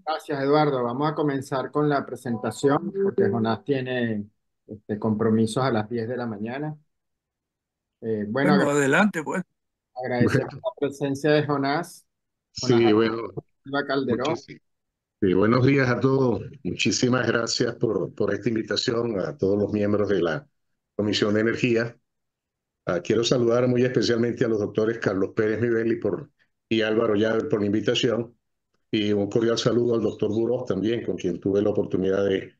Gracias, Eduardo. Vamos a comenzar con la presentación porque Jonás tiene compromisos a las 10 de la mañana. Bueno, Bueno, adelante, pues. agradecemos Bueno, la presencia de Jonás, Jonás sí, bueno, Silva Calderón. muchísimo. Sí, buenos días a todos. Muchísimas gracias por esta invitación a todos los miembros de la Comisión de Energía. Quiero saludar muy especialmente a los doctores Carlos Pérez Nivel y Álvaro Llave por la invitación. Y un cordial saludo al doctor Burós también, con quien tuve la oportunidad de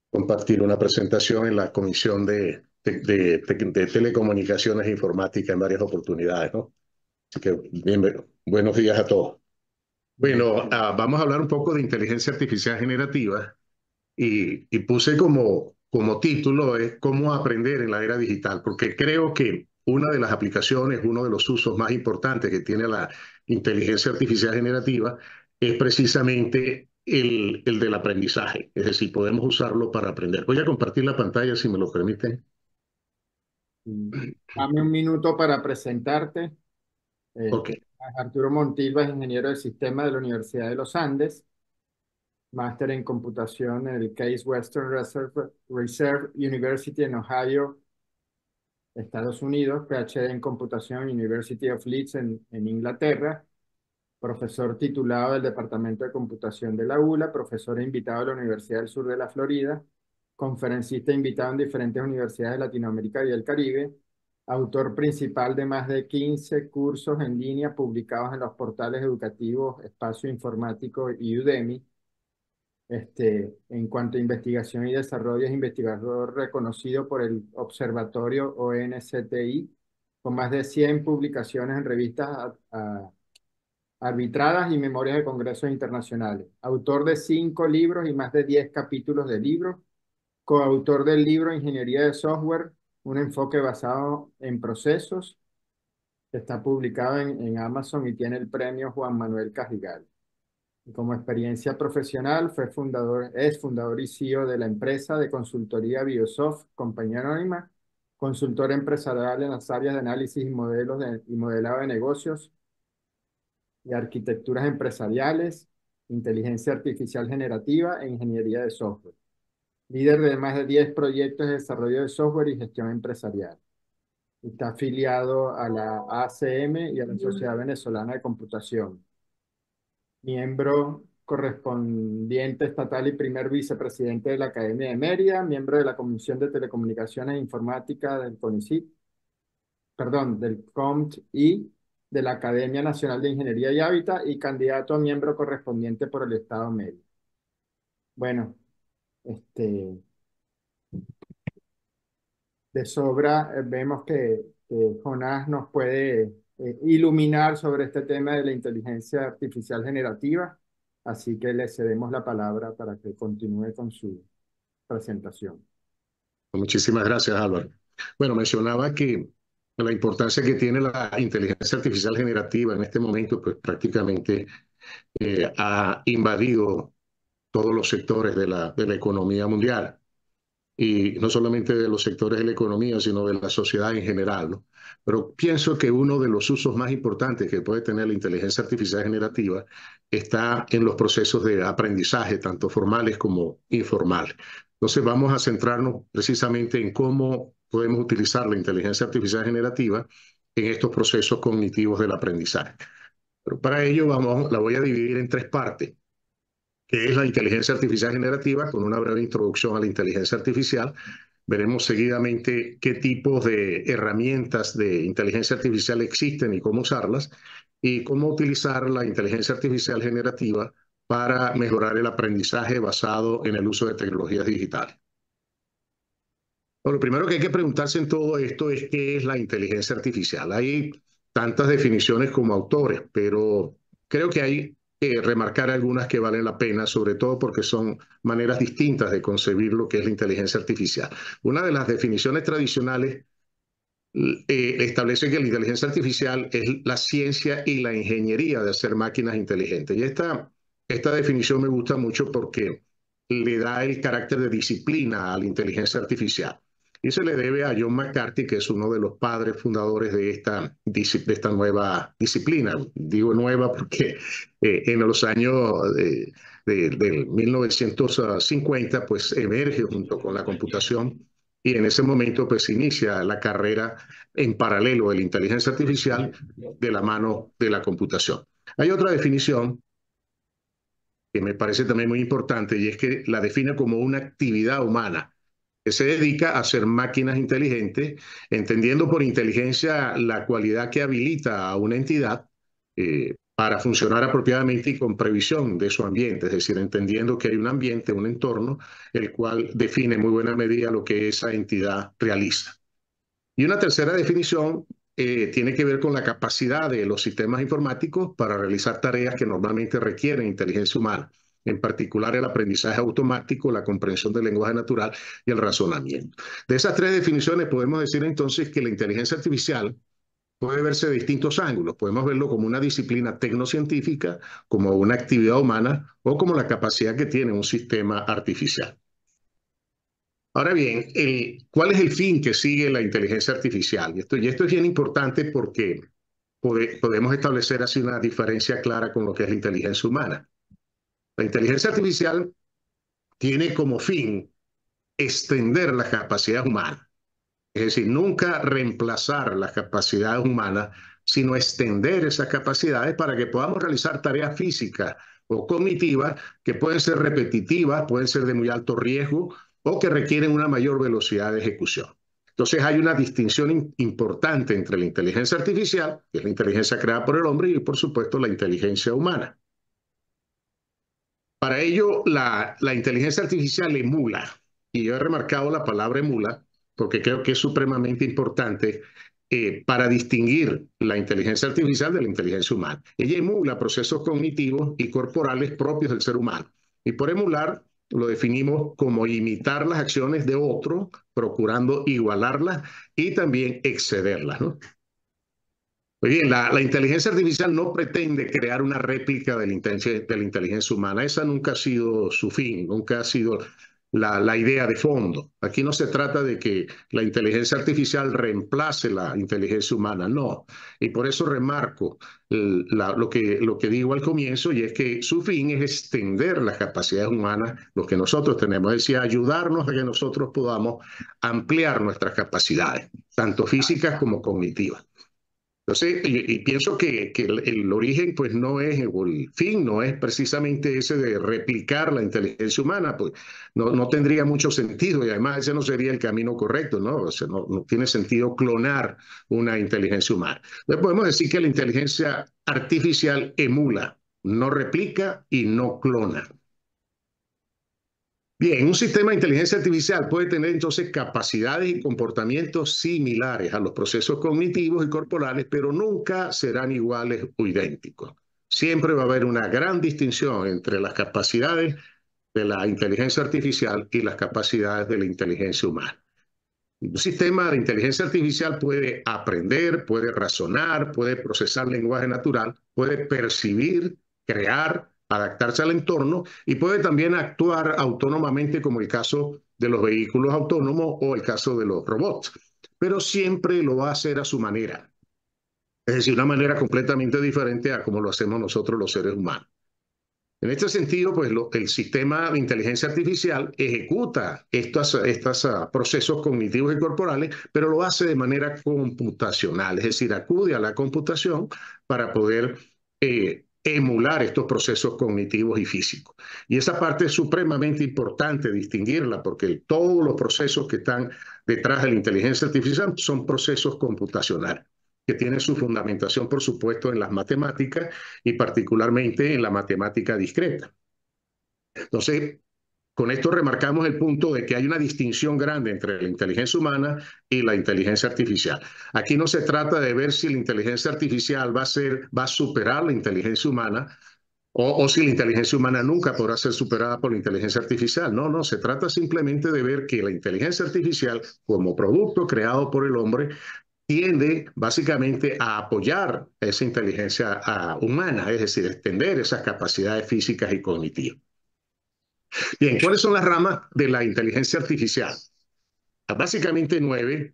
compartir una presentación en la Comisión de Telecomunicaciones e Informática en varias oportunidades, ¿no? Así que buenos días a todos. Bueno, vamos a hablar un poco de inteligencia artificial generativa y puse como título es cómo aprender en la era digital, porque creo que una de las aplicaciones, uno de los usos más importantes que tiene la inteligencia artificial generativa es precisamente el del aprendizaje, es decir, podemos usarlo para aprender. Voy a compartir la pantalla si me lo permiten. Dame un minuto para presentarte. Ok. Arturo Montilva es ingeniero de sistema de la Universidad de los Andes, máster en computación en el Case Western Reserve University en Ohio, Estados Unidos, PhD en computación University of Leeds en Inglaterra, profesor titulado del Departamento de Computación de la ULA, profesor invitado de la Universidad del Sur de la Florida, conferencista invitado en diferentes universidades de Latinoamérica y el Caribe, autor principal de más de 15 cursos en línea publicados en los portales educativos Espacio Informático y Udemy. En cuanto a investigación y desarrollo, es investigador reconocido por el Observatorio ONCTI, con más de 100 publicaciones en revistas arbitradas y memorias de congresos internacionales. Autor de 5 libros y más de 10 capítulos de libros. Coautor del libro Ingeniería de Software, un enfoque basado en procesos, que está publicado en Amazon y tiene el premio Juan Manuel Cajigal. Y como experiencia profesional, es fundador y CEO de la empresa de consultoría Biosoft, compañía anónima, consultor empresarial en las áreas de análisis y modelado de negocios, y arquitecturas empresariales, inteligencia artificial generativa e ingeniería de software. Líder de más de 10 proyectos de desarrollo de software y gestión empresarial. Está afiliado a la ACM y a la Sociedad Venezolana de Computación. Miembro correspondiente estatal y primer vicepresidente de la Academia de Mérida, miembro de la Comisión de Telecomunicaciones e Informática del CONICIT, perdón, del COMT y de la Academia Nacional de Ingeniería y Hábitat y candidato a miembro correspondiente por el Estado Medio. Bueno, este, de sobra vemos que Jonás nos puede iluminar sobre este tema de la inteligencia artificial generativa, así que le cedemos la palabra para que continúe con su presentación. Muchísimas gracias, Álvaro. Bueno, mencionaba que la importancia que tiene la inteligencia artificial generativa en este momento, pues prácticamente ha invadido todos los sectores de la economía mundial. Y no solamente de los sectores de la economía, sino de la sociedad en general, ¿no? Pero pienso que uno de los usos más importantes que puede tener la inteligencia artificial generativa está en los procesos de aprendizaje, tanto formales como informales. Entonces vamos a centrarnos precisamente en cómo podemos utilizar la inteligencia artificial generativa en estos procesos cognitivos del aprendizaje. Pero para ello la voy a dividir en tres partes, que es la inteligencia artificial generativa, con una breve introducción a la inteligencia artificial. Veremos seguidamente qué tipos de herramientas de inteligencia artificial existen y cómo usarlas, y cómo utilizar la inteligencia artificial generativa para mejorar el aprendizaje basado en el uso de tecnologías digitales. Bueno, lo primero que hay que preguntarse en todo esto es qué es la inteligencia artificial. Hay tantas definiciones como autores, pero creo que hay que remarcar algunas que valen la pena, sobre todo porque son maneras distintas de concebir lo que es la inteligencia artificial. Una de las definiciones tradicionales establece que la inteligencia artificial es la ciencia y la ingeniería de hacer máquinas inteligentes. Y esta definición me gusta mucho porque le da el carácter de disciplina a la inteligencia artificial. y se le debe a John McCarthy, que es uno de los padres fundadores de esta nueva disciplina. Digo nueva porque en los años del 1950 pues emerge junto con la computación y en ese momento pues inicia la carrera en paralelo de la inteligencia artificial de la mano de la computación. Hay otra definición que me parece también muy importante y es que la define como una actividad humana que se dedica a hacer máquinas inteligentes, entendiendo por inteligencia la cualidad que habilita a una entidad para funcionar apropiadamente y con previsión de su ambiente, es decir, entendiendo que hay un ambiente, un entorno, el cual define en muy buena medida lo que esa entidad realiza. Y una tercera definición tiene que ver con la capacidad de los sistemas informáticos para realizar tareas que normalmente requieren inteligencia humana, en particular el aprendizaje automático, la comprensión del lenguaje natural y el razonamiento. De esas tres definiciones podemos decir entonces que la inteligencia artificial puede verse de distintos ángulos. Podemos verlo como una disciplina tecnocientífica, como una actividad humana o como la capacidad que tiene un sistema artificial. Ahora bien, ¿cuál es el fin que sigue la inteligencia artificial? Y esto es bien importante porque podemos establecer así una diferencia clara con lo que es la inteligencia humana. La inteligencia artificial tiene como fin extender las capacidades humanas. Es decir, nunca reemplazar las capacidades humanas, sino extender esas capacidades para que podamos realizar tareas físicas o cognitivas que pueden ser repetitivas, pueden ser de muy alto riesgo o que requieren una mayor velocidad de ejecución. Entonces hay una distinción importante entre la inteligencia artificial, que es la inteligencia creada por el hombre, y por supuesto la inteligencia humana. Para ello, la inteligencia artificial emula, y yo he remarcado la palabra emula porque creo que es supremamente importante para distinguir la inteligencia artificial de la inteligencia humana. Ella emula procesos cognitivos y corporales propios del ser humano. Y por emular lo definimos como imitar las acciones de otro, procurando igualarlas y también excederlas, ¿no? Muy bien, la inteligencia artificial no pretende crear una réplica de la inteligencia humana. Esa nunca ha sido su fin, nunca ha sido la idea de fondo. Aquí no se trata de que la inteligencia artificial reemplace la inteligencia humana, no. Y por eso remarco lo que digo al comienzo, y es que su fin es extender las capacidades humanas, lo que nosotros tenemos, es decir, ayudarnos a que nosotros podamos ampliar nuestras capacidades, tanto físicas como cognitivas. Entonces, y pienso que el origen, pues no es, o el fin no es precisamente ese de replicar la inteligencia humana, pues no tendría mucho sentido y además ese no sería el camino correcto, ¿no? O sea, no tiene sentido clonar una inteligencia humana. Entonces podemos decir que la inteligencia artificial emula, no replica y no clona. Bien, un sistema de inteligencia artificial puede tener entonces capacidades y comportamientos similares a los procesos cognitivos y corporales, pero nunca serán iguales o idénticos. Siempre va a haber una gran distinción entre las capacidades de la inteligencia artificial y las capacidades de la inteligencia humana. Un sistema de inteligencia artificial puede aprender, puede razonar, puede procesar lenguaje natural, puede percibir, crear, adaptarse al entorno y puede también actuar autónomamente como el caso de los vehículos autónomos o el caso de los robots. Pero siempre lo va a hacer a su manera. Es decir, una manera completamente diferente a como lo hacemos nosotros los seres humanos. En este sentido, pues el sistema de inteligencia artificial ejecuta estos procesos cognitivos y corporales, pero lo hace de manera computacional, es decir, acude a la computación para poder emular estos procesos cognitivos y físicos. Y esa parte es supremamente importante distinguirla, porque todos los procesos que están detrás de la inteligencia artificial son procesos computacionales que tiene su fundamentación, por supuesto, en las matemáticas y particularmente en la matemática discreta. Entonces, con esto remarcamos el punto de que hay una distinción grande entre la inteligencia humana y la inteligencia artificial. Aquí no se trata de ver si la inteligencia artificial va a superar la inteligencia humana o si la inteligencia humana nunca podrá ser superada por la inteligencia artificial. No, se trata simplemente de ver que la inteligencia artificial, como producto creado por el hombre, tiende básicamente a apoyar esa inteligencia humana, es decir, extender esas capacidades físicas y cognitivas. Bien, ¿cuáles son las ramas de la inteligencia artificial? básicamente 9.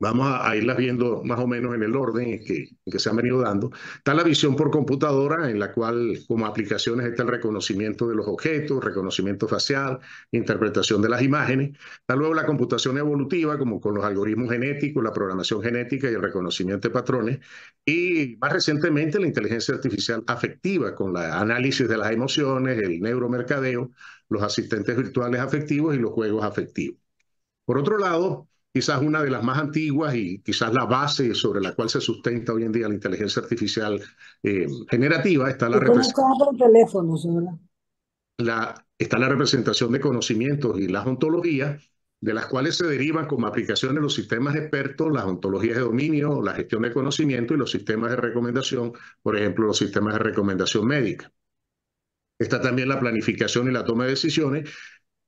Vamos a irlas viendo más o menos en el orden en que se han venido dando. Está la visión por computadora, en la cual como aplicaciones está el reconocimiento de los objetos, reconocimiento facial, interpretación de las imágenes. Está luego la computación evolutiva, como con los algoritmos genéticos, la programación genética y el reconocimiento de patrones. Y más recientemente la inteligencia artificial afectiva, con el análisis de las emociones, el neuromercadeo, los asistentes virtuales afectivos y los juegos afectivos. Por otro lado, quizás una de las más antiguas y quizás la base sobre la cual se sustenta hoy en día la inteligencia artificial generativa está Es conectada por teléfono, señora. está la representación de conocimientos y las ontologías, de las cuales se derivan como aplicaciones los sistemas expertos, las ontologías de dominio, la gestión de conocimiento y los sistemas de recomendación, por ejemplo, los sistemas de recomendación médica. Está también la planificación y la toma de decisiones,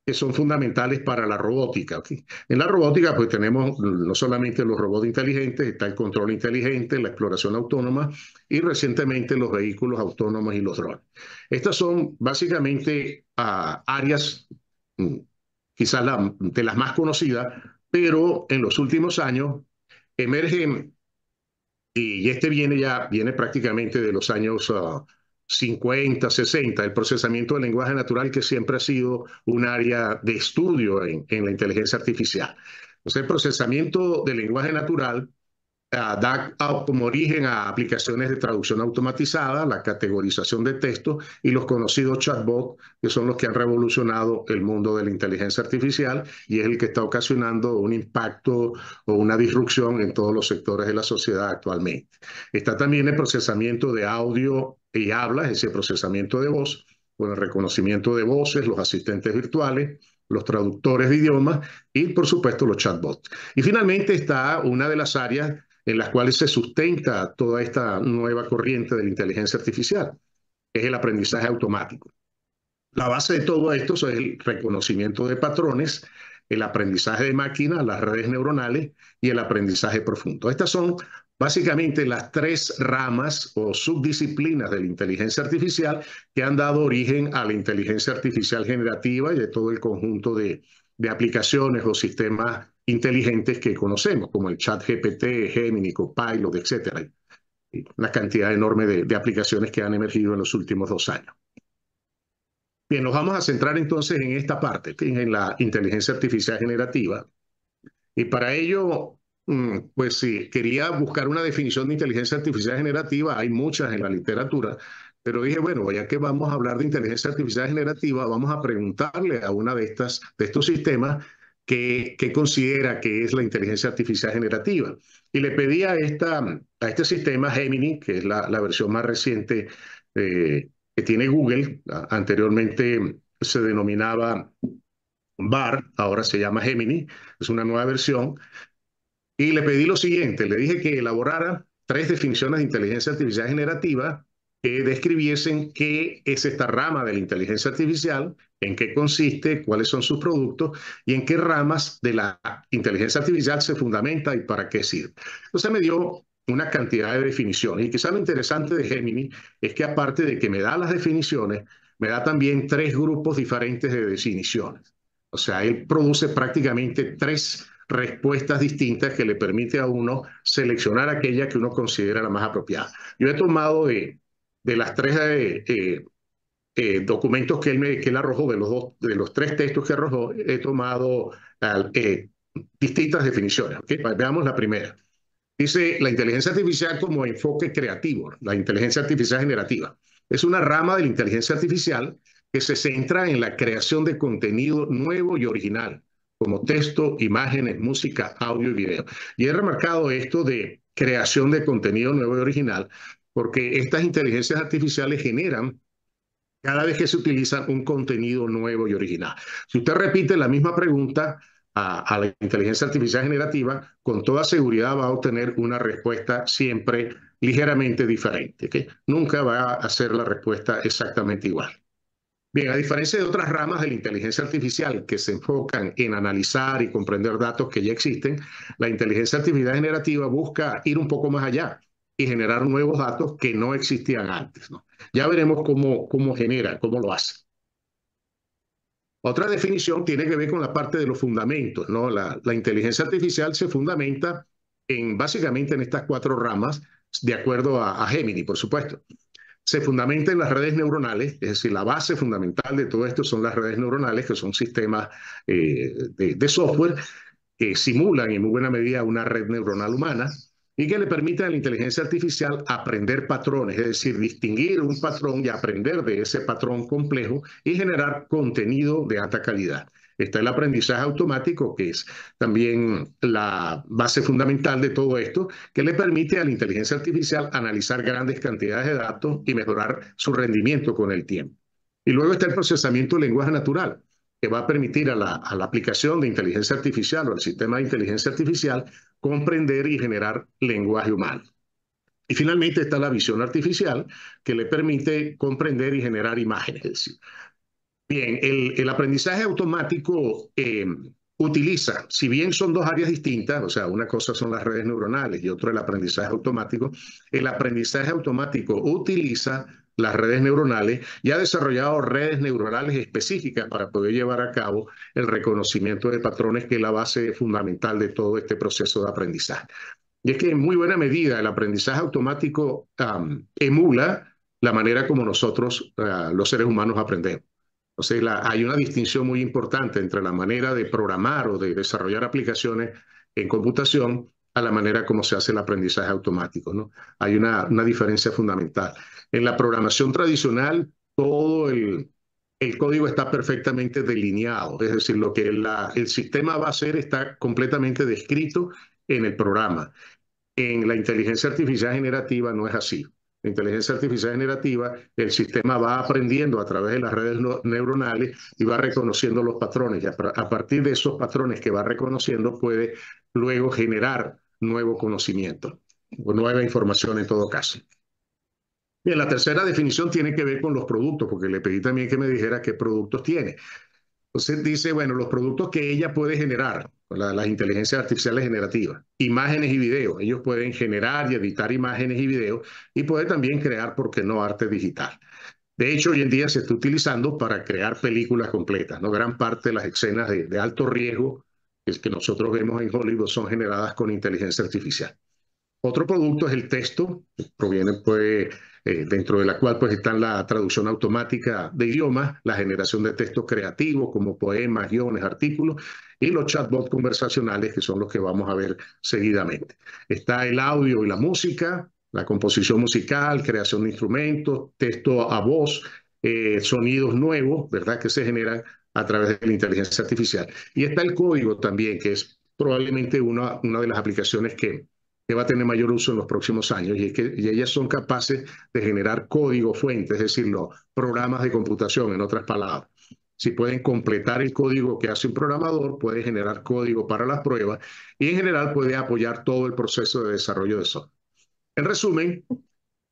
que son fundamentales para la robótica. ¿Okay? En la robótica, pues tenemos no solamente los robots inteligentes, está el control inteligente, la exploración autónoma y recientemente los vehículos autónomos y los drones. Estas son básicamente áreas, quizás de las más conocidas, pero en los últimos años emergen y este viene prácticamente de los años 50, 60, el procesamiento del lenguaje natural, que siempre ha sido un área de estudio en la inteligencia artificial. Entonces, el procesamiento del lenguaje natural da como origen a aplicaciones de traducción automatizada, la categorización de texto y los conocidos chatbots, que son los que han revolucionado el mundo de la inteligencia artificial y es el que está ocasionando un impacto o una disrupción en todos los sectores de la sociedad actualmente. Está también el procesamiento de audio y habla, es decir, procesamiento de voz, con el reconocimiento de voces, los asistentes virtuales, los traductores de idiomas y, por supuesto, los chatbots. Y finalmente está una de las áreas en las cuales se sustenta toda esta nueva corriente de la inteligencia artificial, que es el aprendizaje automático. La base de todo esto es el reconocimiento de patrones, el aprendizaje de máquina, las redes neuronales y el aprendizaje profundo. Estas son básicamente las tres ramas o subdisciplinas de la inteligencia artificial que han dado origen a la inteligencia artificial generativa y de todo el conjunto de aplicaciones o sistemas inteligentes que conocemos, como el chat GPT, Gemini, Copilot, etcétera. Una cantidad enorme de aplicaciones que han emergido en los últimos 2 años. Bien, nos vamos a centrar entonces en esta parte, en la inteligencia artificial generativa. Y para ello, pues sí, quería buscar una definición de inteligencia artificial generativa. Hay muchas en la literatura, pero dije, bueno, ya que vamos a hablar de inteligencia artificial generativa, vamos a preguntarle a una de estos sistemas qué considera que es la inteligencia artificial generativa. Y le pedí a este sistema Gemini, que es la versión más reciente que tiene Google. Anteriormente se denominaba BAR, ahora se llama Gemini, es una nueva versión. Y le pedí lo siguiente, le dije que elaborara 3 definiciones de inteligencia artificial generativa que describiesen qué es esta rama de la inteligencia artificial, en qué consiste, cuáles son sus productos y en qué ramas de la inteligencia artificial se fundamenta y para qué sirve. Entonces me dio una cantidad de definiciones y quizá lo interesante de Gemini es que aparte de que me da las definiciones, me da también 3 grupos diferentes de definiciones. O sea, él produce prácticamente 3 respuestas distintas que le permite a uno seleccionar aquella que uno considera la más apropiada. Yo he tomado de las 3 documentos que él arrojó, de los 3 textos que arrojó, he tomado distintas definiciones. ¿Okay? Veamos la primera. Dice la inteligencia artificial como enfoque creativo, la inteligencia artificial generativa. Es una rama de la inteligencia artificial que se centra en la creación de contenido nuevo y original, como texto, imágenes, música, audio y video. Y he remarcado esto de creación de contenido nuevo y original, porque estas inteligencias artificiales generan cada vez que se utiliza un contenido nuevo y original. Si usted repite la misma pregunta a la inteligencia artificial generativa, con toda seguridad va a obtener una respuesta siempre ligeramente diferente. ¿Okay? Nunca va a ser la respuesta exactamente igual. Bien, a diferencia de otras ramas de la inteligencia artificial que se enfocan en analizar y comprender datos que ya existen, la inteligencia artificial generativa busca ir un poco más allá y generar nuevos datos que no existían antes, ¿no? Ya veremos cómo genera, cómo lo hace. Otra definición tiene que ver con la parte de los fundamentos, ¿no? La inteligencia artificial se fundamenta básicamente en estas cuatro ramas, de acuerdo a Gemini, por supuesto. Se fundamenta en las redes neuronales, es decir, la base fundamental de todo esto son las redes neuronales, que son sistemas de software que simulan en muy buena medida una red neuronal humana y que le permiten a la inteligencia artificial aprender patrones, es decir, distinguir un patrón y aprender de ese patrón complejo y generar contenido de alta calidad. Está el aprendizaje automático, que es también la base fundamental de todo esto, que le permite a la inteligencia artificial analizar grandes cantidades de datos y mejorar su rendimiento con el tiempo. Y luego está el procesamiento de lenguaje natural, que va a permitir a la aplicación de inteligencia artificial o al sistema de inteligencia artificial comprender y generar lenguaje humano. Y finalmente está la visión artificial, que le permite comprender y generar imágenes. Es decir, bien, el aprendizaje automático utiliza, si bien son dos áreas distintas, o sea, una cosa son las redes neuronales y otro el aprendizaje automático, el aprendizaje automático utiliza las redes neuronales y ha desarrollado redes neuronales específicas para poder llevar a cabo el reconocimiento de patrones, que es la base fundamental de todo este proceso de aprendizaje. Y es que en muy buena medida el aprendizaje automático emula la manera como nosotros, los seres humanos, aprendemos. Entonces, hay una distinción muy importante entre la manera de programar o de desarrollar aplicaciones en computación a la manera como se hace el aprendizaje automático, ¿no? Hay una diferencia fundamental. En la programación tradicional, todo el código está perfectamente delineado, es decir, lo que el sistema va a hacer está completamente descrito en el programa. En la inteligencia artificial generativa no es así. La inteligencia artificial generativa, el sistema va aprendiendo a través de las redes neuronales y va reconociendo los patrones. Y a partir de esos patrones que va reconociendo, puede luego generar nuevo conocimiento o nueva información en todo caso. Bien, la tercera definición tiene que ver con los productos, porque le pedí también que me dijera qué productos tiene. Entonces dice, bueno, los productos que ella puede generar, las inteligencias artificiales generativas, imágenes y videos. Ellos pueden generar y editar imágenes y videos y puede también crear, ¿por qué no?, arte digital. De hecho, hoy en día se está utilizando para crear películas completas, ¿no? Gran parte de las escenas de alto riesgo que nosotros vemos en Hollywood son generadas con inteligencia artificial. Otro producto es el texto, que proviene pues, dentro de la cual pues está la traducción automática de idiomas, la generación de textos creativos como poemas, guiones, artículos, y los chatbots conversacionales, que son los que vamos a ver seguidamente. Está el audio y la música, la composición musical, creación de instrumentos, texto a voz, sonidos nuevos, ¿verdad?, que se generan a través de la inteligencia artificial. Y está el código también, que es probablemente una de las aplicaciones que va a tener mayor uso en los próximos años, y ellas son capaces de generar código fuente, es decir, los programas de computación, en otras palabras. Si pueden completar el código que hace un programador, puede generar código para las pruebas y en general puede apoyar todo el proceso de desarrollo de software. En resumen,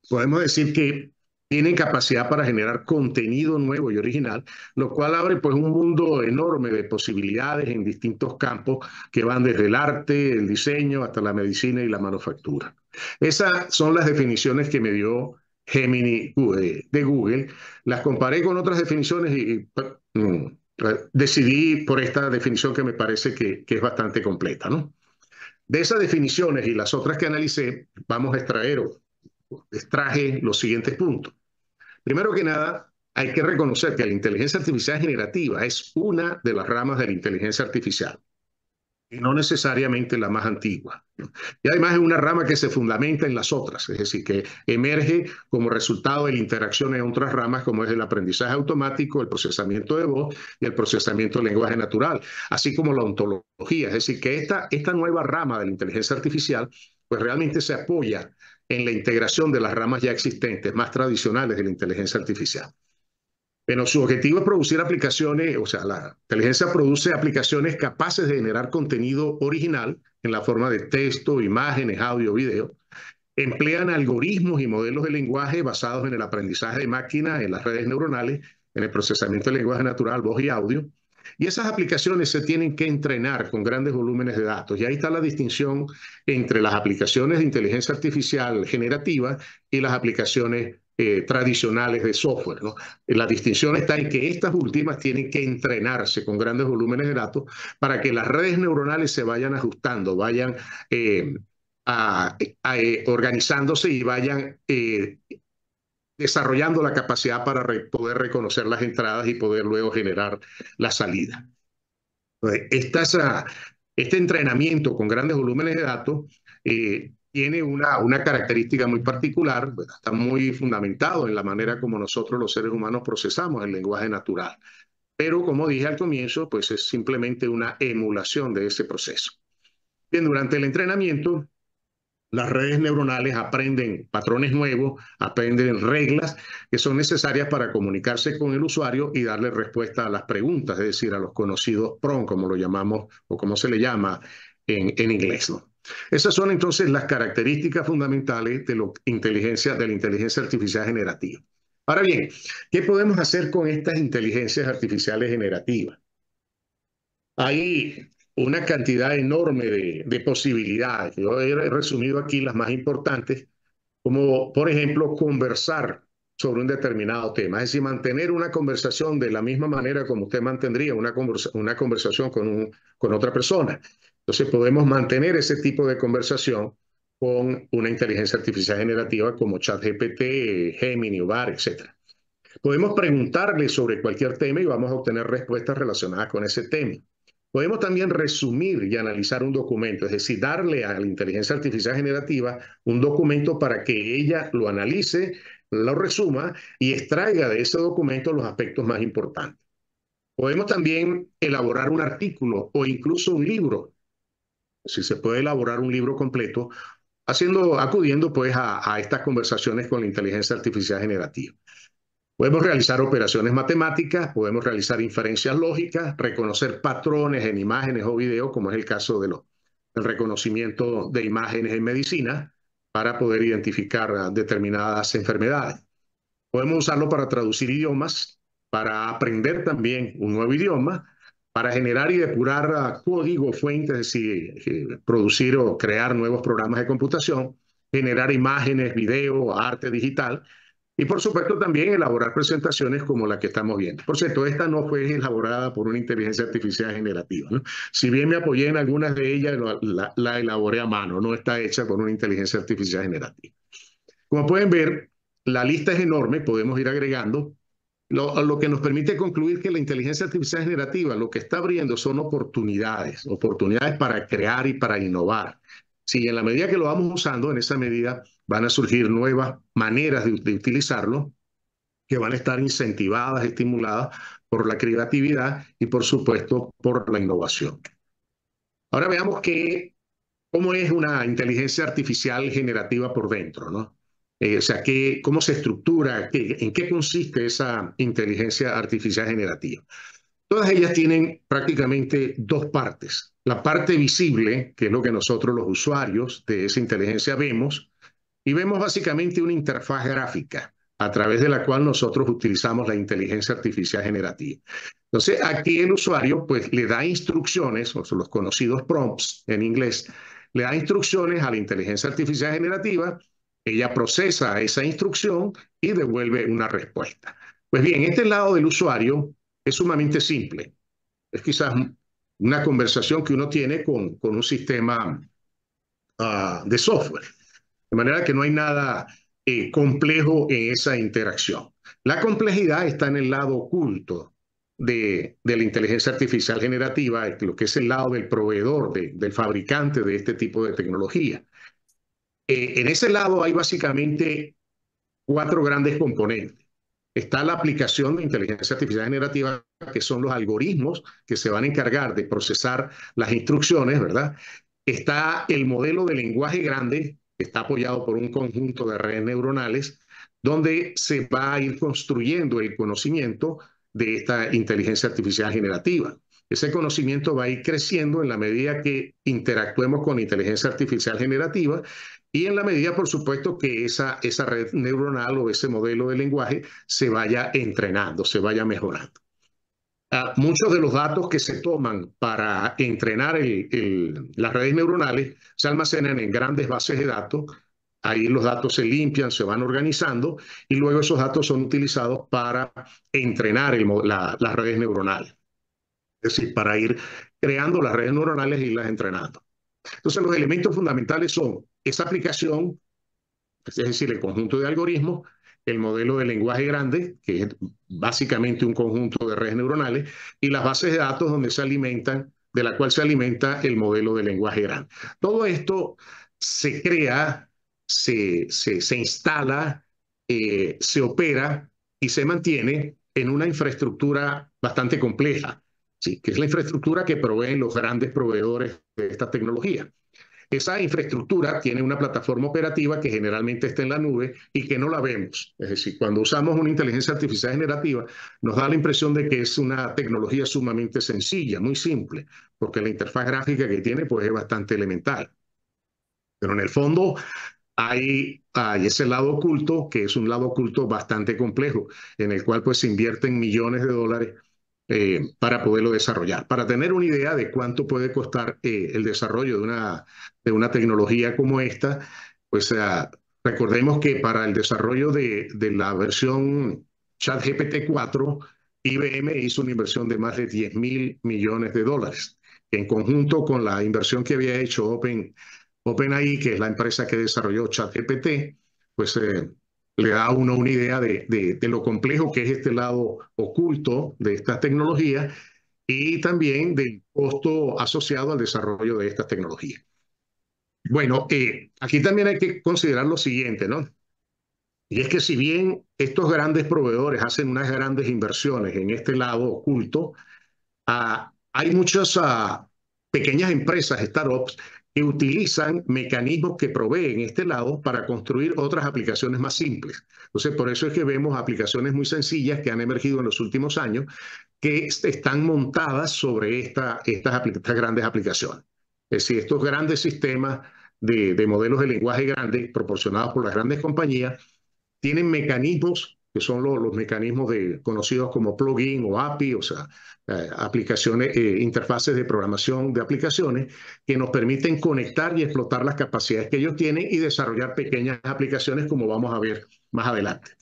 podemos decir que tienen capacidad para generar contenido nuevo y original, lo cual abre pues un mundo enorme de posibilidades en distintos campos que van desde el arte, el diseño, hasta la medicina y la manufactura. Esas son las definiciones que me dio Gemini de Google. Las comparé con otras definiciones y decidí por esta definición que me parece que es bastante completa, ¿no? De esas definiciones y las otras que analicé, vamos a extraje los siguientes puntos. Primero que nada, hay que reconocer que la inteligencia artificial generativa es una de las ramas de la inteligencia artificial y no necesariamente la más antigua. Y además es una rama que se fundamenta en las otras, es decir, que emerge como resultado de la interacción en otras ramas, como es el aprendizaje automático, el procesamiento de voz y el procesamiento de lenguaje natural, así como la ontología. Es decir, que esta nueva rama de la inteligencia artificial pues realmente se apoya en la integración de las ramas ya existentes, más tradicionales de la inteligencia artificial. Pero su objetivo es producir aplicaciones, o sea, la inteligencia produce aplicaciones capaces de generar contenido original en la forma de texto, imágenes, audio, video. Emplean algoritmos y modelos de lenguaje basados en el aprendizaje de máquinas, en las redes neuronales, en el procesamiento de lenguaje natural, voz y audio. Y esas aplicaciones se tienen que entrenar con grandes volúmenes de datos. Y ahí está la distinción entre las aplicaciones de inteligencia artificial generativa y las aplicaciones tradicionales de software, ¿no? La distinción está en que estas últimas tienen que entrenarse con grandes volúmenes de datos para que las redes neuronales se vayan ajustando, vayan organizándose y vayan desarrollando la capacidad para poder reconocer las entradas y poder luego generar la salida. Este entrenamiento con grandes volúmenes de datos tiene una característica muy particular, ¿verdad? Está muy fundamentado en la manera como nosotros los seres humanos procesamos el lenguaje natural. Pero como dije al comienzo, pues es simplemente una emulación de ese proceso. Bien, durante el entrenamiento, las redes neuronales aprenden patrones nuevos, aprenden reglas que son necesarias para comunicarse con el usuario y darle respuesta a las preguntas, es decir, a los conocidos prompts, como lo llamamos o como se le llama en inglés, ¿no? Esas son entonces las características fundamentales de la inteligencia artificial generativa. Ahora bien, ¿qué podemos hacer con estas inteligencias artificiales generativas? Hay una cantidad enorme de posibilidades. Yo he resumido aquí las más importantes, como por ejemplo conversar sobre un determinado tema, es decir, mantener una conversación de la misma manera como usted mantendría una conversación con otra persona. Entonces podemos mantener ese tipo de conversación con una inteligencia artificial generativa como ChatGPT, Gemini, Bard, etc. Podemos preguntarle sobre cualquier tema y vamos a obtener respuestas relacionadas con ese tema. Podemos también resumir y analizar un documento, es decir, darle a la inteligencia artificial generativa un documento para que ella lo analice, lo resuma y extraiga de ese documento los aspectos más importantes. Podemos también elaborar un artículo o incluso un libro, si se puede elaborar un libro completo, acudiendo pues a estas conversaciones con la inteligencia artificial generativa. Podemos realizar operaciones matemáticas, podemos realizar inferencias lógicas, reconocer patrones en imágenes o videos, como es el caso del reconocimiento de imágenes en medicina, para poder identificar determinadas enfermedades. Podemos usarlo para traducir idiomas, para aprender también un nuevo idioma, para generar y depurar código fuente, es decir, producir o crear nuevos programas de computación, generar imágenes, video, arte digital, y por supuesto también elaborar presentaciones como la que estamos viendo. Por cierto, esta no fue elaborada por una inteligencia artificial generativa, ¿no? Si bien me apoyé en algunas de ellas, la elaboré a mano, no está hecha por una inteligencia artificial generativa. Como pueden ver, la lista es enorme, podemos ir agregando, lo que nos permite concluir que la inteligencia artificial generativa lo que está abriendo son oportunidades para crear y para innovar. Si en la medida que lo vamos usando, en esa medida van a surgir nuevas maneras de utilizarlo, que van a estar incentivadas, estimuladas por la creatividad y por supuesto por la innovación. Ahora veamos cómo es una inteligencia artificial generativa por dentro, ¿no? O sea, cómo se estructura, en qué consiste esa inteligencia artificial generativa. Todas ellas tienen prácticamente dos partes. La parte visible, que es lo que nosotros los usuarios de esa inteligencia vemos, y vemos básicamente una interfaz gráfica a través de la cual nosotros utilizamos la inteligencia artificial generativa. Entonces, aquí el usuario pues le da instrucciones, o los conocidos prompts en inglés, le da instrucciones a la inteligencia artificial generativa, ella procesa esa instrucción y devuelve una respuesta. Pues bien, este lado del usuario es sumamente simple. Es quizás una conversación que uno tiene con un sistema de software. De manera que no hay nada complejo en esa interacción. La complejidad está en el lado oculto de la inteligencia artificial generativa, lo que es el lado del proveedor, del fabricante de este tipo de tecnología. En ese lado hay básicamente cuatro grandes componentes. Está la aplicación de inteligencia artificial generativa, que son los algoritmos que se van a encargar de procesar las instrucciones, ¿verdad? Está el modelo de lenguaje grande, que está apoyado por un conjunto de redes neuronales, donde se va a ir construyendo el conocimiento de esta inteligencia artificial generativa. Ese conocimiento va a ir creciendo en la medida que interactuemos con inteligencia artificial generativa y en la medida, por supuesto, que esa red neuronal o ese modelo de lenguaje se vaya entrenando, se vaya mejorando. Muchos de los datos que se toman para entrenar las redes neuronales se almacenan en grandes bases de datos ahí los datos se limpian, se van organizando y luego esos datos son utilizados para entrenar las redes neuronales. Es decir, para ir creando las redes neuronales y irlas entrenando. Entonces, los elementos fundamentales son esa aplicación, es decir, el conjunto de algoritmos, el modelo de lenguaje grande, que es básicamente un conjunto de redes neuronales, y las bases de datos donde se alimentan, de la cual se alimenta el modelo de lenguaje grande. Todo esto se crea, se instala, se opera y se mantiene en una infraestructura bastante compleja, ¿sí? Que es la infraestructura que proveen los grandes proveedores de esta tecnología. Esa infraestructura tiene una plataforma operativa que generalmente está en la nube y que no la vemos. Es decir, cuando usamos una inteligencia artificial generativa, nos da la impresión de que es una tecnología sumamente sencilla, muy simple, porque la interfaz gráfica que tiene pues, es bastante elemental. Pero en el fondo hay ese lado oculto, que es un lado oculto bastante complejo, en el cual pues, se invierten millones de dólares para poderlo desarrollar. Para tener una idea de cuánto puede costar el desarrollo de una tecnología como esta, pues recordemos que para el desarrollo de la versión ChatGPT 4, IBM hizo una inversión de más de 10.000 millones de dólares, que en conjunto con la inversión que había hecho OpenAI, que es la empresa que desarrolló ChatGPT, pues le da a uno una idea de lo complejo que es este lado oculto de esta tecnología y también del costo asociado al desarrollo de estas tecnologías. Bueno, aquí también hay que considerar lo siguiente, ¿no? Y es que si bien estos grandes proveedores hacen unas grandes inversiones en este lado oculto, hay muchas pequeñas empresas, startups, que utilizan mecanismos que proveen este lado para construir otras aplicaciones más simples. Entonces, por eso es que vemos aplicaciones muy sencillas que han emergido en los últimos años que están montadas sobre estas grandes aplicaciones. Es decir, estos grandes sistemas de modelos de lenguaje grande proporcionados por las grandes compañías tienen mecanismos que son los mecanismos conocidos como plugin o API, o sea, aplicaciones, interfaces de programación de aplicaciones que nos permiten conectar y explotar las capacidades que ellos tienen y desarrollar pequeñas aplicaciones como vamos a ver más adelante.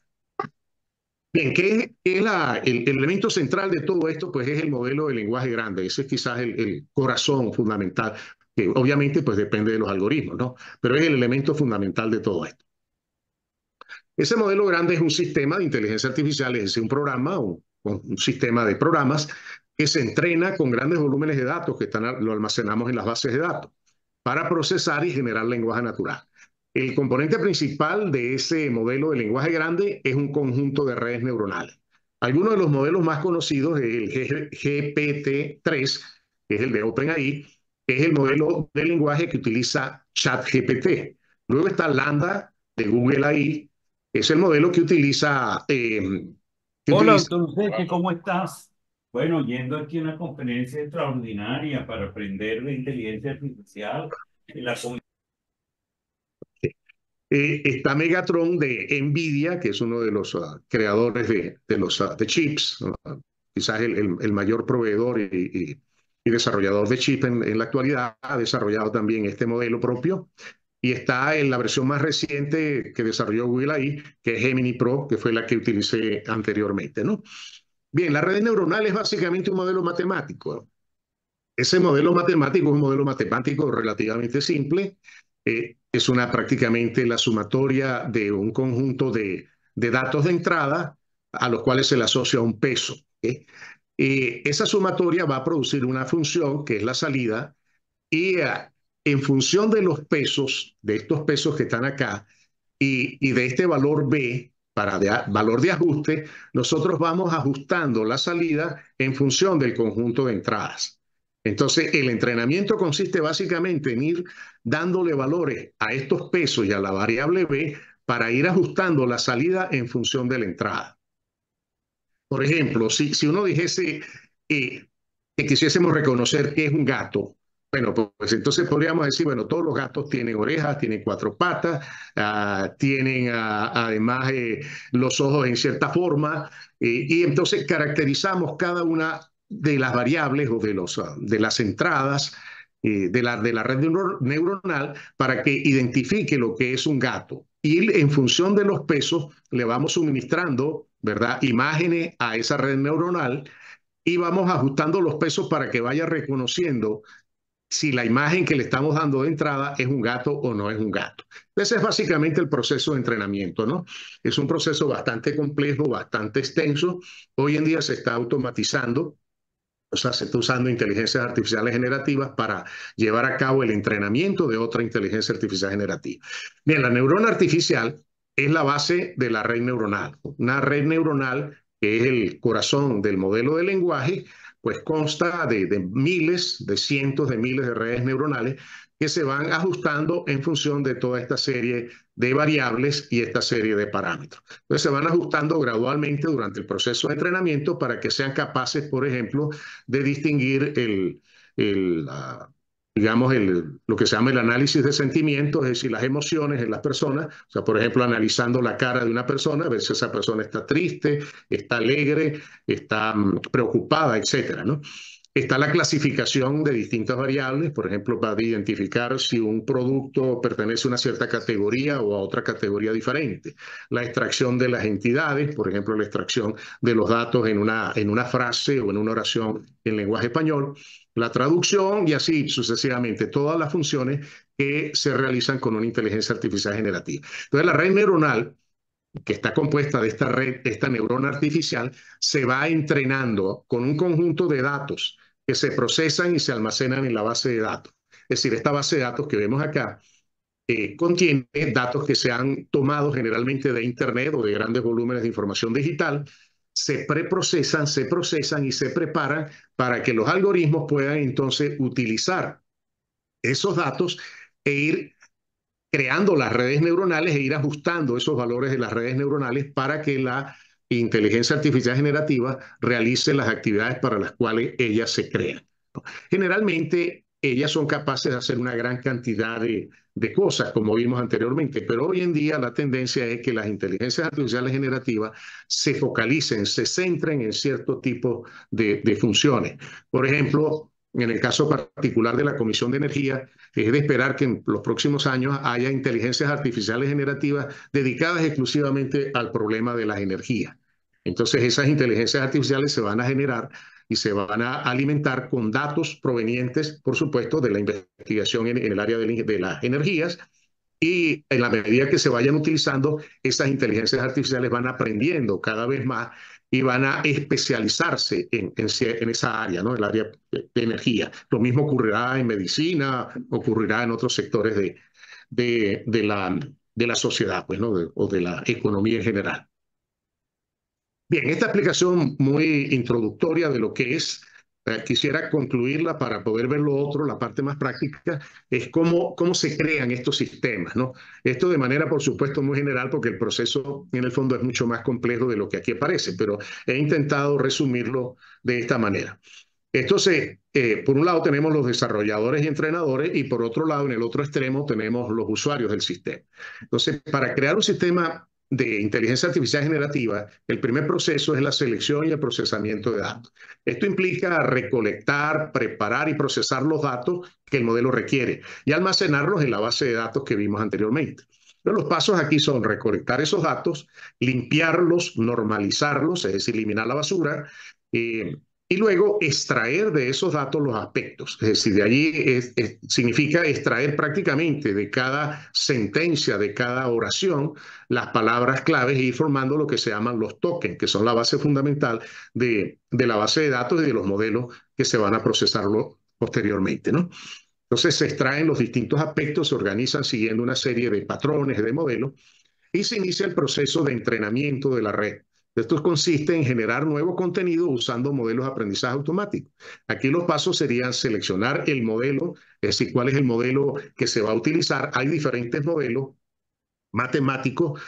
Bien, ¿qué es el elemento central de todo esto? Pues es el modelo de lenguaje grande. Ese es quizás el corazón fundamental, que obviamente pues depende de los algoritmos, ¿no? Pero es el elemento fundamental de todo esto. Ese modelo grande es un sistema de inteligencia artificial, es decir, un programa, un sistema de programas que se entrena con grandes volúmenes de datos que lo almacenamos en las bases de datos para procesar y generar lenguaje natural. El componente principal de ese modelo de lenguaje grande es un conjunto de redes neuronales. Algunos de los modelos más conocidos es el GPT-3, que es el de OpenAI, que es el modelo de lenguaje que utiliza ChatGPT. Luego está Lambda de Google AI, es el modelo que utiliza... Hola, doctor Uceche, ¿cómo estás? Bueno, yendo aquí a una conferencia extraordinaria para aprender de inteligencia artificial. Está Megatron de NVIDIA, que es uno de los creadores de chips, quizás el mayor proveedor y desarrollador de chips en la actualidad, ha desarrollado también este modelo propio. Y está en la versión más reciente que desarrolló Google AI, que es Gemini Pro, que fue la que utilicé anteriormente, ¿no? Bien, la red neuronal es básicamente un modelo matemático. Ese modelo matemático es un modelo matemático relativamente simple. Es prácticamente la sumatoria de un conjunto de datos de entrada a los cuales se le asocia un peso. Esa sumatoria va a producir una función que es la salida y en función de los pesos, de estos pesos que están acá, y de este valor B, valor de ajuste, nosotros vamos ajustando la salida en función del conjunto de entradas. Entonces, el entrenamiento consiste básicamente en ir dándole valores a estos pesos y a la variable B para ir ajustando la salida en función de la entrada. Por ejemplo, si uno dijese que quisiésemos reconocer qué es un gato, bueno, pues entonces podríamos decir, bueno, todos los gatos tienen orejas, tienen cuatro patas, tienen además los ojos en cierta forma, y entonces caracterizamos cada una de las variables o de las entradas de la red neuronal para que identifique lo que es un gato. Y en función de los pesos le vamos suministrando, ¿verdad?, imágenes a esa red neuronal y vamos ajustando los pesos para que vaya reconociendo si la imagen que le estamos dando de entrada es un gato o no es un gato. Ese es básicamente el proceso de entrenamiento, ¿no? Es un proceso bastante complejo, bastante extenso. Hoy en día se está automatizando, o sea, se está usando inteligencias artificiales generativas para llevar a cabo el entrenamiento de otra inteligencia artificial generativa. Bien, la neurona artificial es la base de la red neuronal. Una red neuronal que es el corazón del modelo de lenguaje, pues consta de miles, de cientos de miles de redes neuronales que se van ajustando en función de toda esta serie de variables y esta serie de parámetros. Entonces se van ajustando gradualmente durante el proceso de entrenamiento para que sean capaces, por ejemplo, de distinguir digamos, lo que se llama el análisis de sentimientos, es decir, las emociones en las personas. O sea, por ejemplo, analizando la cara de una persona, ver si esa persona está triste, está alegre, está preocupada, etcétera, ¿no? Está la clasificación de distintas variables, por ejemplo, para identificar si un producto pertenece a una cierta categoría o a otra categoría diferente. La extracción de las entidades, por ejemplo, la extracción de los datos en una frase o en una oración en lenguaje español, la traducción y así sucesivamente, todas las funciones que se realizan con una inteligencia artificial generativa. Entonces, la red neuronal que está compuesta de esta red, esta neurona artificial, se va entrenando con un conjunto de datos que se procesan y se almacenan en la base de datos. Es decir, esta base de datos que vemos acá contiene datos que se han tomado generalmente de Internet o de grandes volúmenes de información digital, se preprocesan, se procesan y se preparan para que los algoritmos puedan entonces utilizar esos datos e ir creando las redes neuronales e ir ajustando esos valores de las redes neuronales para que la inteligencia artificial generativa realice las actividades para las cuales ellas se crean. Generalmente, ellas son capaces de hacer una gran cantidad de cosas, como vimos anteriormente, pero hoy en día la tendencia es que las inteligencias artificiales generativas se focalicen, se centren en cierto tipo de funciones. Por ejemplo, en el caso particular de la Comisión de Energía, es de esperar que en los próximos años haya inteligencias artificiales generativas dedicadas exclusivamente al problema de las energías. Entonces, esas inteligencias artificiales se van a generar y se van a alimentar con datos provenientes, por supuesto, de la investigación en el área de las energías. Y en la medida que se vayan utilizando, esas inteligencias artificiales van aprendiendo cada vez más y van a especializarse en esa área, ¿no? El área de energía. Lo mismo ocurrirá en medicina, ocurrirá en otros sectores de la sociedad, pues, ¿no? O de la economía en general. Bien, esta explicación muy introductoria de lo que es, quisiera concluirla para poder ver lo otro, la parte más práctica, es cómo se crean estos sistemas, ¿no? Esto de manera, por supuesto, muy general, porque el proceso en el fondo es mucho más complejo de lo que aquí aparece, pero he intentado resumirlo de esta manera. Entonces, por un lado tenemos los desarrolladores y entrenadores y por otro lado, en el otro extremo, tenemos los usuarios del sistema. Entonces, para crear un sistema de inteligencia artificial generativa, el primer proceso es la selección y el procesamiento de datos. Esto implica recolectar, preparar y procesar los datos que el modelo requiere y almacenarlos en la base de datos que vimos anteriormente. Pero los pasos aquí son recolectar esos datos, limpiarlos, normalizarlos, es decir, eliminar la basura, y luego extraer de esos datos los aspectos. Es decir, de allí significa extraer prácticamente de cada sentencia, de cada oración, las palabras claves e ir formando lo que se llaman los tokens, que son la base fundamental de la base de datos y de los modelos que se van a procesarlo posteriormente, ¿no? Entonces se extraen los distintos aspectos, se organizan siguiendo una serie de patrones, de modelos, y se inicia el proceso de entrenamiento de la red. Esto consiste en generar nuevo contenido usando modelos de aprendizaje automático. Aquí los pasos serían seleccionar el modelo, es decir, cuál es el modelo que se va a utilizar. Hay diferentes modelos matemáticos,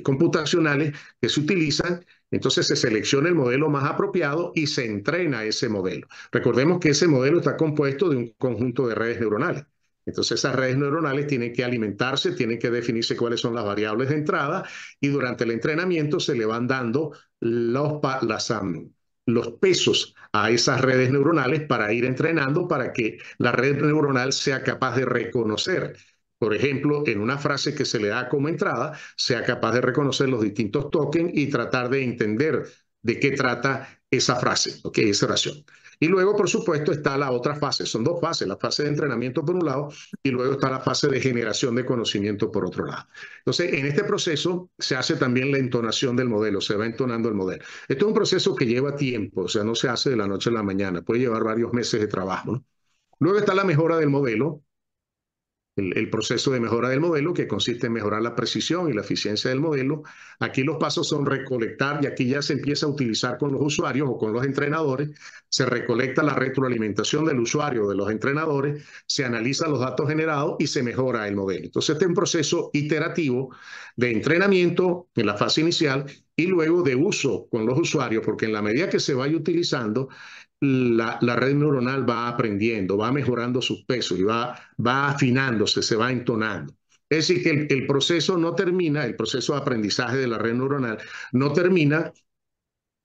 computacionales que se utilizan. Entonces se selecciona el modelo más apropiado y se entrena ese modelo. Recordemos que ese modelo está compuesto de un conjunto de redes neuronales. Entonces esas redes neuronales tienen que alimentarse, tienen que definirse cuáles son las variables de entrada y durante el entrenamiento se le van dando los pesos a esas redes neuronales para ir entrenando para que la red neuronal sea capaz de reconocer, por ejemplo, en una frase que se le da como entrada, sea capaz de reconocer los distintos tokens y tratar de entender de qué trata esa frase, esa oración. Y luego, por supuesto, está la otra fase. Son dos fases, la fase de entrenamiento por un lado y luego está la fase de generación de conocimiento por otro lado. Entonces, en este proceso se hace también la entonación del modelo, se va entonando el modelo. Esto es un proceso que lleva tiempo, o sea, no se hace de la noche a la mañana, puede llevar varios meses de trabajo, ¿no? Luego está la mejora del modelo, el proceso de mejora del modelo, que consiste en mejorar la precisión y la eficiencia del modelo. Aquí los pasos son recolectar, y aquí ya se empieza a utilizar con los usuarios o con los entrenadores. Se recolecta la retroalimentación del usuario, de los entrenadores, se analizan los datos generados y se mejora el modelo. Entonces, este es un proceso iterativo de entrenamiento en la fase inicial y luego de uso con los usuarios, porque en la medida que se vaya utilizando, la red neuronal va aprendiendo, va mejorando sus pesos y va afinándose, se va entonando. Es decir, que el proceso no termina, el proceso de aprendizaje de la red neuronal no termina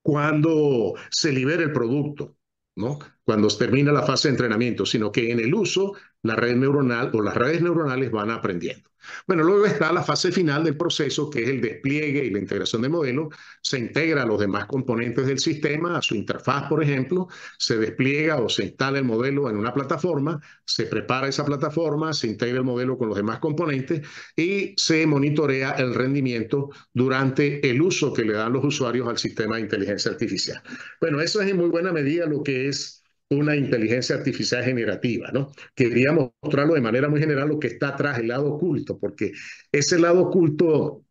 cuando se libera el producto, ¿no? Cuando termina la fase de entrenamiento, sino que en el uso la red neuronal o las redes neuronales van aprendiendo. Bueno, luego está la fase final del proceso, que es el despliegue y la integración de modelos. Se integra a los demás componentes del sistema, a su interfaz, por ejemplo, se despliega o se instala el modelo en una plataforma, se prepara esa plataforma, se integra el modelo con los demás componentes y se monitorea el rendimiento durante el uso que le dan los usuarios al sistema de inteligencia artificial. Bueno, eso es en muy buena medida lo que es una inteligencia artificial generativa, ¿no? Quería mostrarlo de manera muy general lo que está atrás, el lado oculto, porque ese lado oculto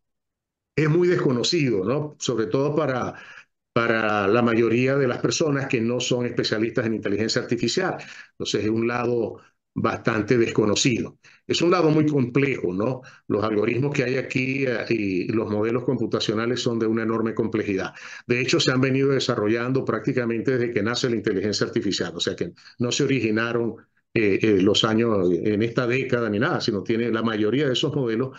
es muy desconocido, ¿no? Sobre todo para la mayoría de las personas que no son especialistas en inteligencia artificial. Entonces, es un lado bastante desconocido. Es un lado muy complejo, ¿no? Los algoritmos que hay aquí y los modelos computacionales son de una enorme complejidad. De hecho, se han venido desarrollando prácticamente desde que nace la inteligencia artificial, o sea que no se originaron los años en esta década ni nada, sino tiene la mayoría de esos modelos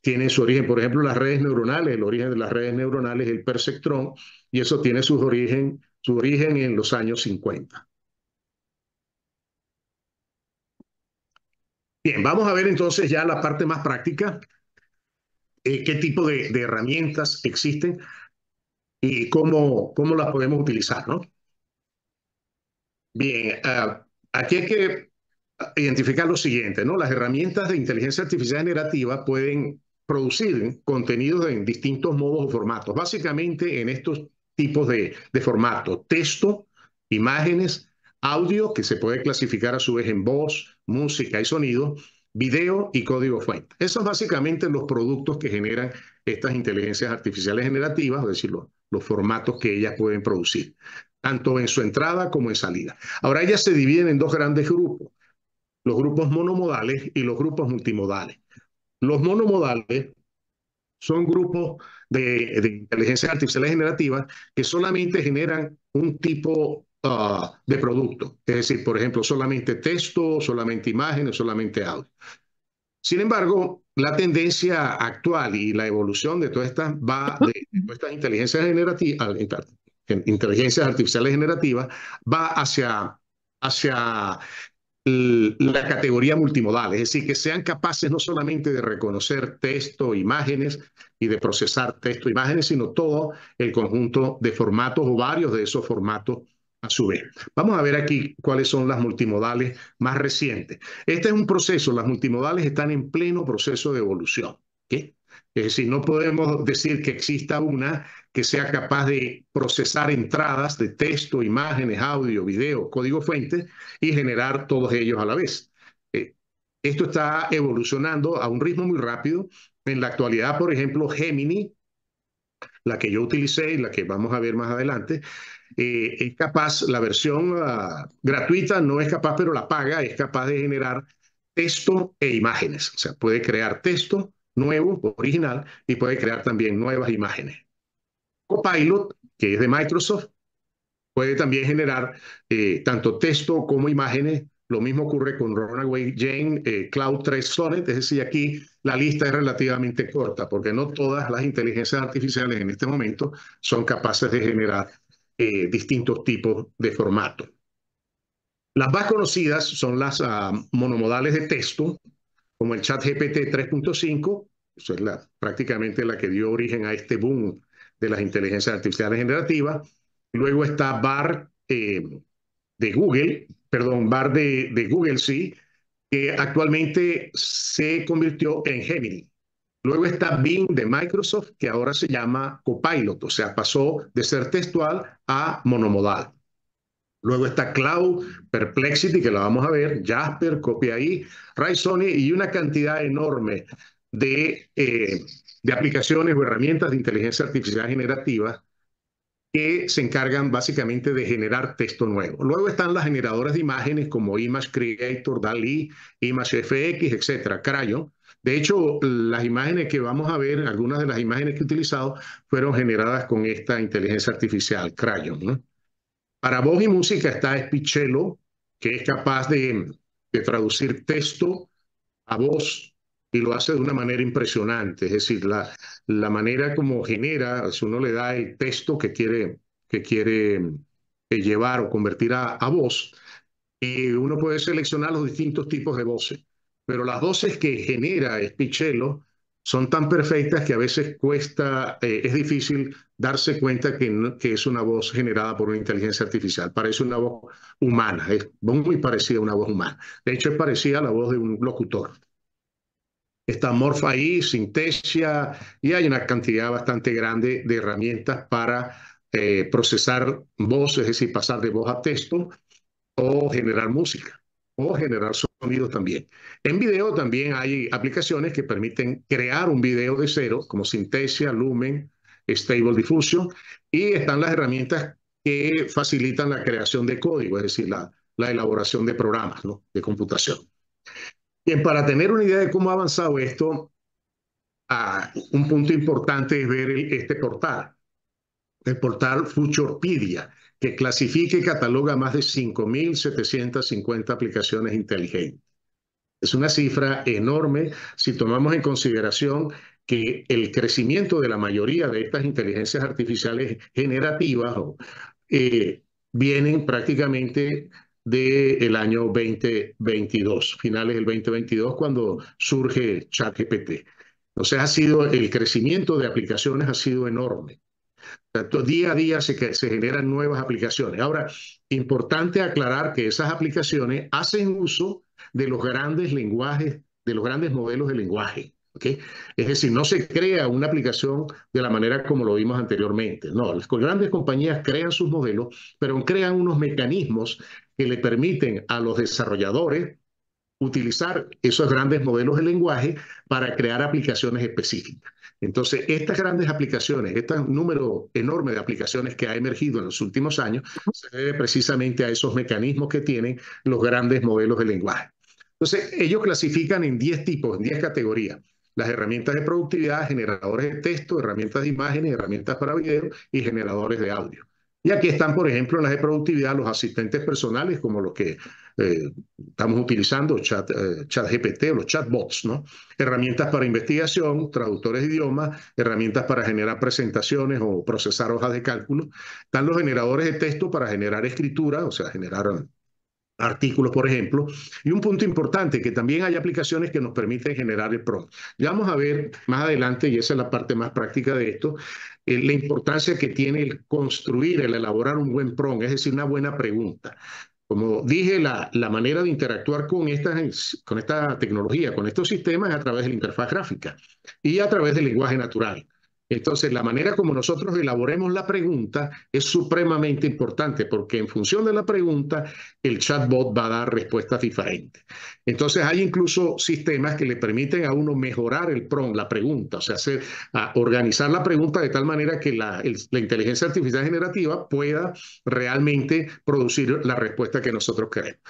tienen su origen, por ejemplo, las redes neuronales, el origen de las redes neuronales, el perceptrón, y eso tiene su origen en los años 50. Bien, vamos a ver entonces ya la parte más práctica, qué tipo de herramientas existen y cómo las podemos utilizar, ¿no? Bien, aquí hay que identificar lo siguiente, ¿no? Las herramientas de inteligencia artificial generativa pueden producir contenidos en distintos modos o formatos, básicamente en estos tipos de formatos: texto, imágenes, audio, que se puede clasificar a su vez en voz, música y sonido, video y código fuente. Esos son básicamente los productos que generan estas inteligencias artificiales generativas, es decir, los formatos que ellas pueden producir, tanto en su entrada como en salida. Ahora, ellas se dividen en dos grandes grupos: los grupos monomodales y los grupos multimodales. Los monomodales son grupos de inteligencia artificial generativa que solamente generan un tipo de producto. Es decir, por ejemplo, solamente texto, solamente imágenes, solamente audio. Sin embargo, la tendencia actual y la evolución de todas estas inteligencias generativas, inteligencias artificiales generativas, va hacia la categoría multimodal, es decir, que sean capaces no solamente de reconocer texto, imágenes y de procesar texto, imágenes, sino todo el conjunto de formatos o varios de esos formatos a su vez. Vamos a ver aquí cuáles son las multimodales más recientes. Este es un proceso, las multimodales están en pleno proceso de evolución, ¿okay? Es decir, no podemos decir que exista una que sea capaz de procesar entradas de texto, imágenes, audio, video, código fuente y generar todos ellos a la vez. Esto está evolucionando a un ritmo muy rápido. En la actualidad, por ejemplo, Gemini, la que yo utilicé y la que vamos a ver más adelante, es capaz, la versión gratuita no es capaz, pero la paga es capaz de generar texto e imágenes. O sea, puede crear texto nuevo, original, y puede crear también nuevas imágenes. Copilot, que es de Microsoft, puede también generar tanto texto como imágenes. Lo mismo ocurre con Runaway Jane, Cloud 3 Sonnet. Es decir, aquí la lista es relativamente corta porque no todas las inteligencias artificiales en este momento son capaces de generar distintos tipos de formato. Las más conocidas son las monomodales de texto, como el ChatGPT 3.5, eso es prácticamente la que dio origen a este boom de las inteligencias artificiales generativas. Luego está BARD de Google, perdón, BARD de Google, sí, que actualmente se convirtió en Gemini. Luego está Bing de Microsoft, que ahora se llama Copilot, o sea, pasó de ser textual a monomodal. Luego está Cloud, Perplexity, que la vamos a ver, Jasper, CopyAI, Raisoni y una cantidad enorme de aplicaciones o herramientas de inteligencia artificial generativa que se encargan básicamente de generar texto nuevo. Luego están las generadoras de imágenes como Image Creator, DALL-E, Image FX, etcétera, Crayon. De hecho, las imágenes que vamos a ver, algunas de las imágenes que he utilizado, fueron generadas con esta inteligencia artificial, Crayon, ¿no? Para voz y música está Speechelo, que es capaz de traducir texto a voz y lo hace de una manera impresionante. Es decir, la manera como genera, si uno le da el texto que quiere llevar o convertir a voz, y uno puede seleccionar los distintos tipos de voces, pero las voces que genera Speechelo son tan perfectas que a veces es difícil darse cuenta que es una voz generada por una inteligencia artificial. Parece una voz humana, es muy parecida a una voz humana. De hecho, es parecida a la voz de un locutor. Está Morph.ai, Synthesia, y hay una cantidad bastante grande de herramientas para procesar voz, es decir, pasar de voz a texto, o generar música, o generar sonido también. En video también hay aplicaciones que permiten crear un video de cero, como Synthesia, Lumen, Stable Diffusion, y están las herramientas que facilitan la creación de código, es decir, la elaboración de programas, ¿no?, de computación. Bien, para tener una idea de cómo ha avanzado esto, un punto importante es ver este portal, el portal Futurepedia, que clasifica y cataloga más de 5.750 aplicaciones inteligentes. Es una cifra enorme si tomamos en consideración que el crecimiento de la mayoría de estas inteligencias artificiales generativas vienen prácticamente del año 2022, finales del 2022, cuando surge ChatGPT. Entonces el crecimiento de aplicaciones ha sido enorme. Día a día se generan nuevas aplicaciones. Ahora, importante aclarar que esas aplicaciones hacen uso de los grandes lenguajes, de los grandes modelos de lenguaje. ¿Okay? Es decir, no se crea una aplicación de la manera como lo vimos anteriormente. No, las grandes compañías crean sus modelos, pero crean unos mecanismos que le permiten a los desarrolladores utilizar esos grandes modelos de lenguaje para crear aplicaciones específicas. Entonces, estas grandes aplicaciones, este número enorme de aplicaciones que ha emergido en los últimos años, se debe precisamente a esos mecanismos que tienen los grandes modelos de lenguaje. Entonces, ellos clasifican en 10 tipos, en 10 categorías. Las herramientas de productividad, generadores de texto, herramientas de imágenes, herramientas para video y generadores de audio. Y aquí están, por ejemplo, en las de productividad, los asistentes personales, como los que estamos utilizando, ChatGPT o los chatbots, ¿no? Herramientas para investigación, traductores de idiomas, herramientas para generar presentaciones o procesar hojas de cálculo. Están los generadores de texto para generar escritura, o sea, generar artículos, por ejemplo. Y un punto importante, que también hay aplicaciones que nos permiten generar el prompt. Ya vamos a ver más adelante, y esa es la parte más práctica de esto, la importancia que tiene el construir, el elaborar un buen prompt, es decir, una buena pregunta. Como dije, la manera de interactuar con esta tecnología, con estos sistemas, es a través de la interfaz gráfica y a través del lenguaje natural. Entonces, la manera como nosotros elaboremos la pregunta es supremamente importante, porque en función de la pregunta, el chatbot va a dar respuestas diferentes. Entonces, hay incluso sistemas que le permiten a uno mejorar el prompt, la pregunta, o sea, organizar la pregunta de tal manera que la inteligencia artificial generativa pueda realmente producir la respuesta que nosotros queremos.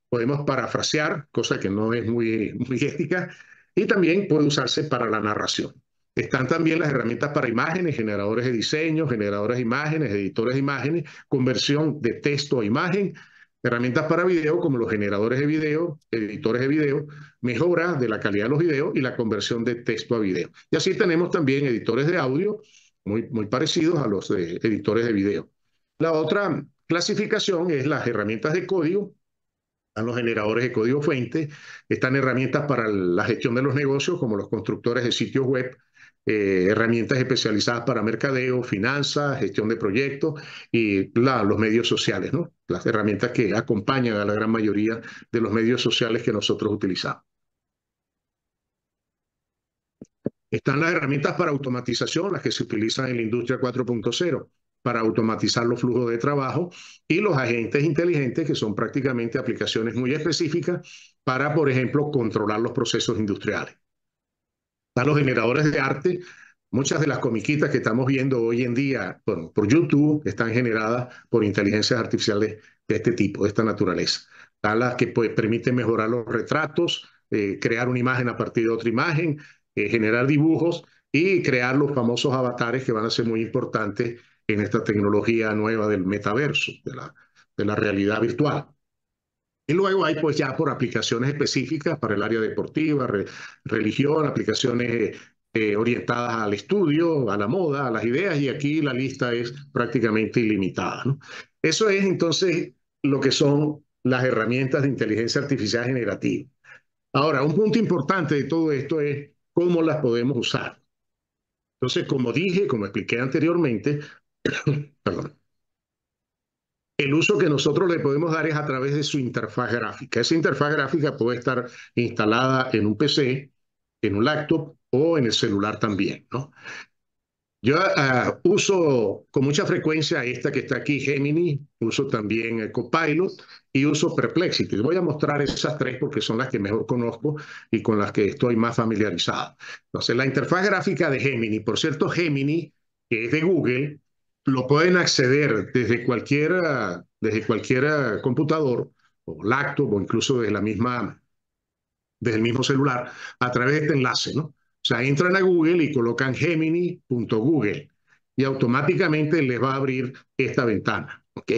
Podemos parafrasear, cosa que no es muy ética, y también puede usarse para la narración. Están también las herramientas para imágenes, generadores de diseño, generadores de imágenes, editores de imágenes, conversión de texto a imagen, herramientas para video como los generadores de video, editores de video, mejora de la calidad de los videos y la conversión de texto a video. Y así tenemos también editores de audio muy parecidos a los editores de video. La otra clasificación es las herramientas de código. Están los generadores de código fuente, están herramientas para la gestión de los negocios, como los constructores de sitios web, herramientas especializadas para mercadeo, finanzas, gestión de proyectos y los medios sociales, ¿no? Las herramientas que acompañan a la gran mayoría de los medios sociales que nosotros utilizamos. Están las herramientas para automatización, las que se utilizan en la industria 4.0, para automatizar los flujos de trabajo, y los agentes inteligentes, que son prácticamente aplicaciones muy específicas para, por ejemplo, controlar los procesos industriales. Están los generadores de arte. Muchas de las comiquitas que estamos viendo hoy en día por YouTube están generadas por inteligencias artificiales de este tipo, de esta naturaleza. Están las que permiten mejorar los retratos, crear una imagen a partir de otra imagen, generar dibujos y crear los famosos avatares que van a ser muy importantes en esta tecnología nueva del metaverso, de la realidad virtual. Y luego hay pues ya por aplicaciones específicas para el área deportiva, religión, aplicaciones orientadas al estudio, a la moda, a las ideas, y aquí la lista es prácticamente ilimitada, ¿no? Eso es entonces lo que son las herramientas de inteligencia artificial generativa. Ahora, un punto importante de todo esto es cómo las podemos usar. Entonces, como dije, como expliqué anteriormente, perdón, el uso que nosotros le podemos dar es a través de su interfaz gráfica. Esa interfaz gráfica puede estar instalada en un PC, en un laptop o en el celular también, ¿no? Yo uso con mucha frecuencia esta que está aquí, Gemini, uso también Copilot y uso Perplexity. Voy a mostrar esas tres porque son las que mejor conozco y con las que estoy más familiarizado. Entonces, la interfaz gráfica de Gemini, por cierto, Gemini, que es de Google, lo pueden acceder desde cualquier computador o laptop o incluso desde el mismo celular a través de este enlace, ¿no? O sea, entran a Google y colocan gemini.google y automáticamente les va a abrir esta ventana, ¿ok?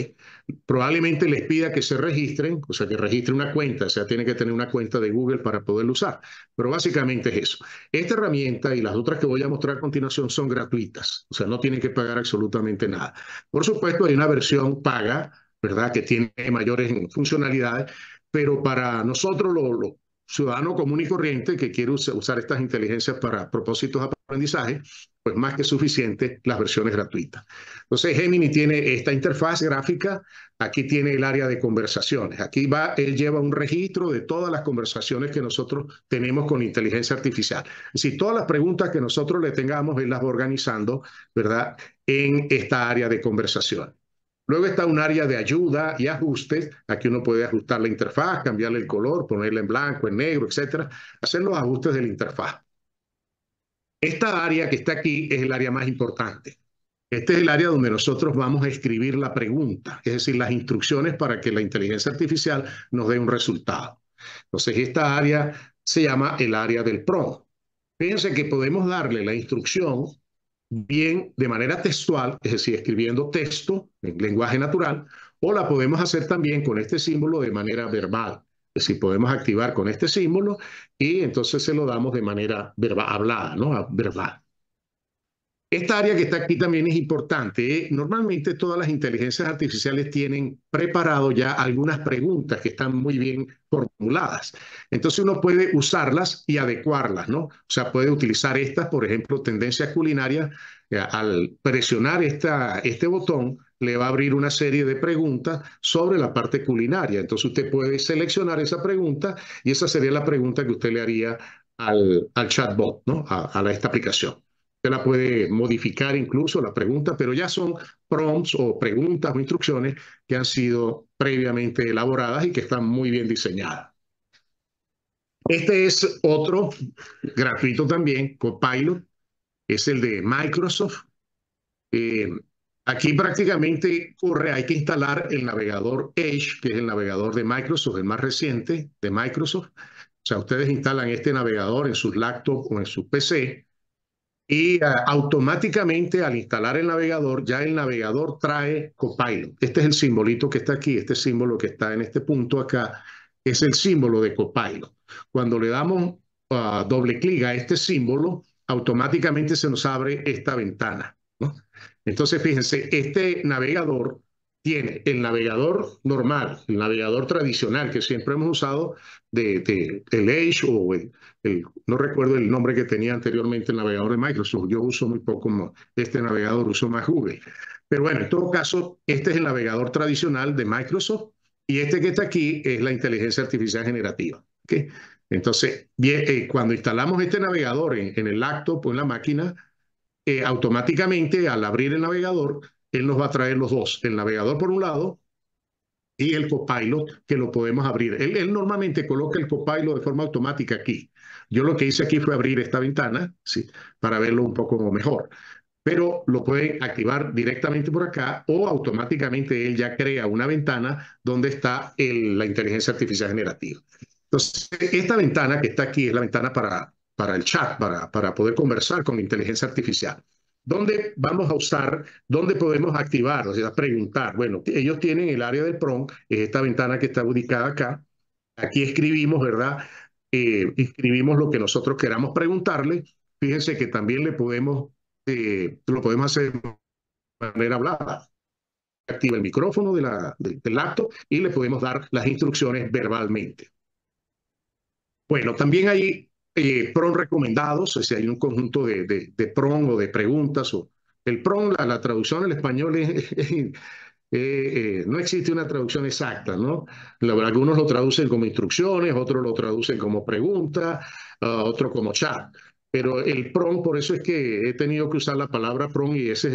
Probablemente les pida que se registren, o sea, que registren una cuenta, o sea, tiene que tener una cuenta de Google para poderlo usar, pero básicamente es eso. Esta herramienta y las otras que voy a mostrar a continuación son gratuitas, o sea, no tienen que pagar absolutamente nada. Por supuesto, hay una versión paga, ¿verdad?, que tiene mayores funcionalidades, pero para nosotros los ciudadano común y corriente que quiere usar estas inteligencias para propósitos de aprendizaje, pues más que suficiente las versiones gratuitas. Entonces, Gemini tiene esta interfaz gráfica, aquí tiene el área de conversaciones, aquí él lleva un registro de todas las conversaciones que nosotros tenemos con inteligencia artificial. Es decir, todas las preguntas que nosotros le tengamos, él las va organizando, ¿verdad?, en esta área de conversación. Luego está un área de ayuda y ajustes. Aquí uno puede ajustar la interfaz, cambiarle el color, ponerla en blanco, en negro, etcétera, hacer los ajustes de la interfaz. Esta área que está aquí es el área más importante. Este es el área donde nosotros vamos a escribir la pregunta, es decir, las instrucciones para que la inteligencia artificial nos dé un resultado. Entonces, esta área se llama el área del prompt. Fíjense que podemos darle la instrucción bien de manera textual, es decir, escribiendo texto en lenguaje natural, o la podemos hacer también con este símbolo de manera verbal. Es decir, podemos activar con este símbolo y entonces se lo damos de manera verbal, hablada, ¿no? Verbal. Esta área que está aquí también es importante. Normalmente todas las inteligencias artificiales tienen preparado ya algunas preguntas que están muy bien formuladas. Entonces uno puede usarlas y adecuarlas, ¿no? O sea, puede utilizar estas, por ejemplo, tendencias culinarias. Al presionar este botón, le va a abrir una serie de preguntas sobre la parte culinaria. Entonces usted puede seleccionar esa pregunta y esa sería la pregunta que usted le haría al chatbot, ¿no? A esta aplicación. Usted la puede modificar incluso la pregunta, pero ya son prompts o preguntas o instrucciones que han sido previamente elaboradas y que están muy bien diseñadas. Este es otro gratuito también, Copilot, es el de Microsoft. Aquí prácticamente hay que instalar el navegador Edge, que es el navegador de Microsoft, el más reciente de Microsoft. O sea, ustedes instalan este navegador en sus laptops o en sus PC. Y automáticamente al instalar el navegador, ya el navegador trae Copilot. Este es el simbolito que está aquí, este símbolo que está en este punto acá, es el símbolo de Copilot. Cuando le damos doble clic a este símbolo, automáticamente se nos abre esta ventana, ¿no? Entonces, fíjense, este navegador tiene el navegador normal, el navegador tradicional que siempre hemos usado, el Edge o no recuerdo el nombre que tenía anteriormente el navegador de Microsoft. Yo uso muy poco este navegador, uso más Google. Pero bueno, en todo caso, este es el navegador tradicional de Microsoft y este que está aquí es la inteligencia artificial generativa. ¿Okay? Entonces, bien, cuando instalamos este navegador en el laptop o en la máquina, automáticamente al abrir el navegador, él nos va a traer los dos, el navegador por un lado y el Copilot, que lo podemos abrir. Él normalmente coloca el Copilot de forma automática aquí. Yo lo que hice aquí fue abrir esta ventana, ¿sí? Para verlo un poco mejor. Pero lo pueden activar directamente por acá o automáticamente él ya crea una ventana donde está la inteligencia artificial generativa. Entonces, esta ventana que está aquí es la ventana para el chat, para poder conversar con inteligencia artificial. ¿Dónde vamos a usar, dónde podemos activar, o sea, preguntar? Bueno, ellos tienen el área del prompt, es esta ventana que está ubicada acá. Aquí escribimos, ¿verdad? Escribimos lo que nosotros queramos preguntarle. Fíjense que también lo podemos hacer de manera hablada. Activa el micrófono del laptop y le podemos dar las instrucciones verbalmente. Bueno, también hay prompt recomendados, o sea, hay un conjunto de prompt o de preguntas. El prompt, la traducción al español no existe una traducción exacta, ¿no? Algunos lo traducen como instrucciones, otros lo traducen como pregunta, otro como chat. Pero el prompt, por eso es que he tenido que usar la palabra prompt y ese es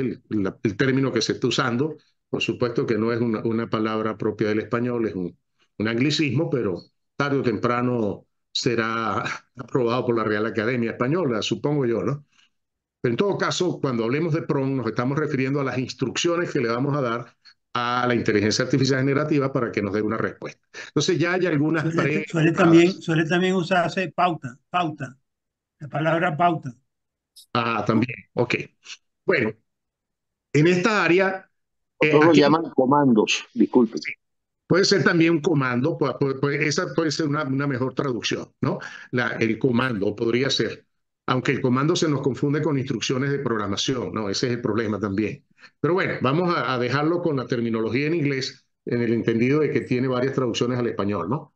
el término que se está usando. Por supuesto que no es una palabra propia del español, es un anglicismo, pero tarde o temprano será aprobado por la Real Academia Española, supongo yo, ¿no? Pero en todo caso, cuando hablemos de prompt, nos estamos refiriendo a las instrucciones que le vamos a dar a la inteligencia artificial generativa para que nos dé una respuesta. Entonces ya hay algunas Suele también usarse pauta, la palabra pauta. Ah, también, ok. Bueno, en esta área... Otros lo llaman comandos, disculpen. Sí, puede ser también un comando, esa puede ser una mejor traducción, ¿no? El comando podría ser, aunque el comando se nos confunde con instrucciones de programación, ¿no? Ese es el problema también. Pero bueno, vamos a dejarlo con la terminología en inglés, en el entendido de que tiene varias traducciones al español, ¿no?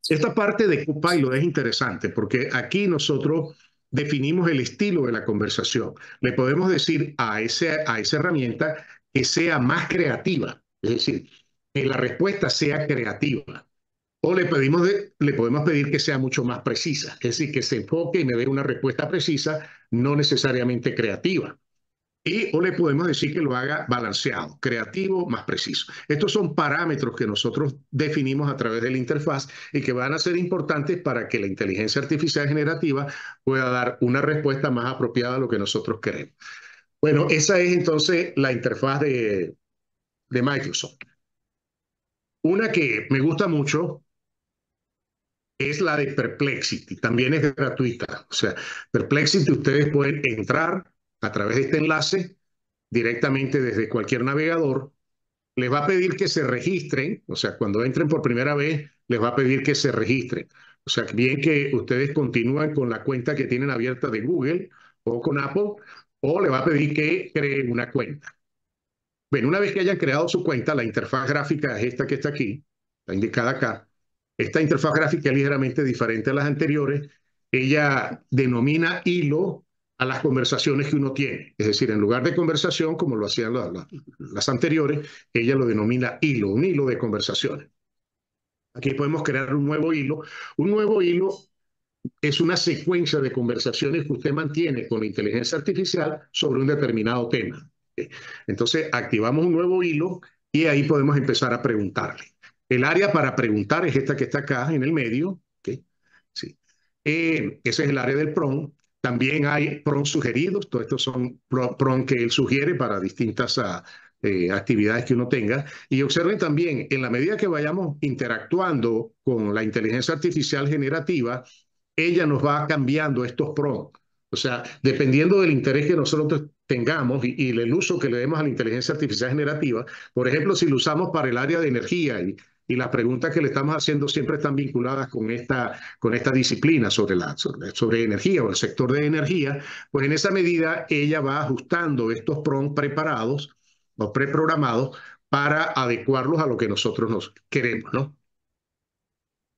Esta parte de Copilot es interesante porque aquí nosotros definimos el estilo de la conversación. Le podemos decir a esa herramienta que sea más creativa, es decir, que la respuesta sea creativa. O le podemos pedir que sea mucho más precisa, es decir, que se enfoque y me dé una respuesta precisa, no necesariamente creativa. O le podemos decir que lo haga balanceado, creativo, más preciso. Estos son parámetros que nosotros definimos a través de la interfaz y que van a ser importantes para que la inteligencia artificial generativa pueda dar una respuesta más apropiada a lo que nosotros queremos. Bueno, esa es entonces la interfaz de Microsoft. Una que me gusta mucho es la de Perplexity, también es gratuita. O sea, Perplexity ustedes pueden entrar a través de este enlace directamente desde cualquier navegador. Les va a pedir que se registren, o sea, cuando entren por primera vez, les va a pedir que se registren. O sea, bien que ustedes continúan con la cuenta que tienen abierta de Google o con Apple, o le va a pedir que creen una cuenta. Bueno, una vez que hayan creado su cuenta, la interfaz gráfica es esta que está aquí, está indicada acá. Esta interfaz gráfica es ligeramente diferente a las anteriores. Ella denomina hilo a las conversaciones que uno tiene. Es decir, en lugar de conversación, como lo hacían las anteriores, ella lo denomina hilo, un hilo de conversaciones. Aquí podemos crear un nuevo hilo. Un nuevo hilo es una secuencia de conversaciones que usted mantiene con la inteligencia artificial sobre un determinado tema. Entonces, activamos un nuevo hilo y ahí podemos empezar a preguntarle. El área para preguntar es esta que está acá en el medio. ¿Okay? Sí. Ese es el área del prompt. También hay prompts sugeridos. Todos estos son prompts que él sugiere para distintas actividades que uno tenga. Y observen también, en la medida que vayamos interactuando con la inteligencia artificial generativa, ella nos va cambiando estos prompts. O sea, dependiendo del interés que nosotros tengamos y el uso que le demos a la inteligencia artificial generativa, por ejemplo, si lo usamos para el área de energía y las preguntas que le estamos haciendo siempre están vinculadas con esta disciplina sobre energía o el sector de energía, pues en esa medida ella va ajustando estos prompts preparados o preprogramados para adecuarlos a lo que nosotros nos queremos, ¿no?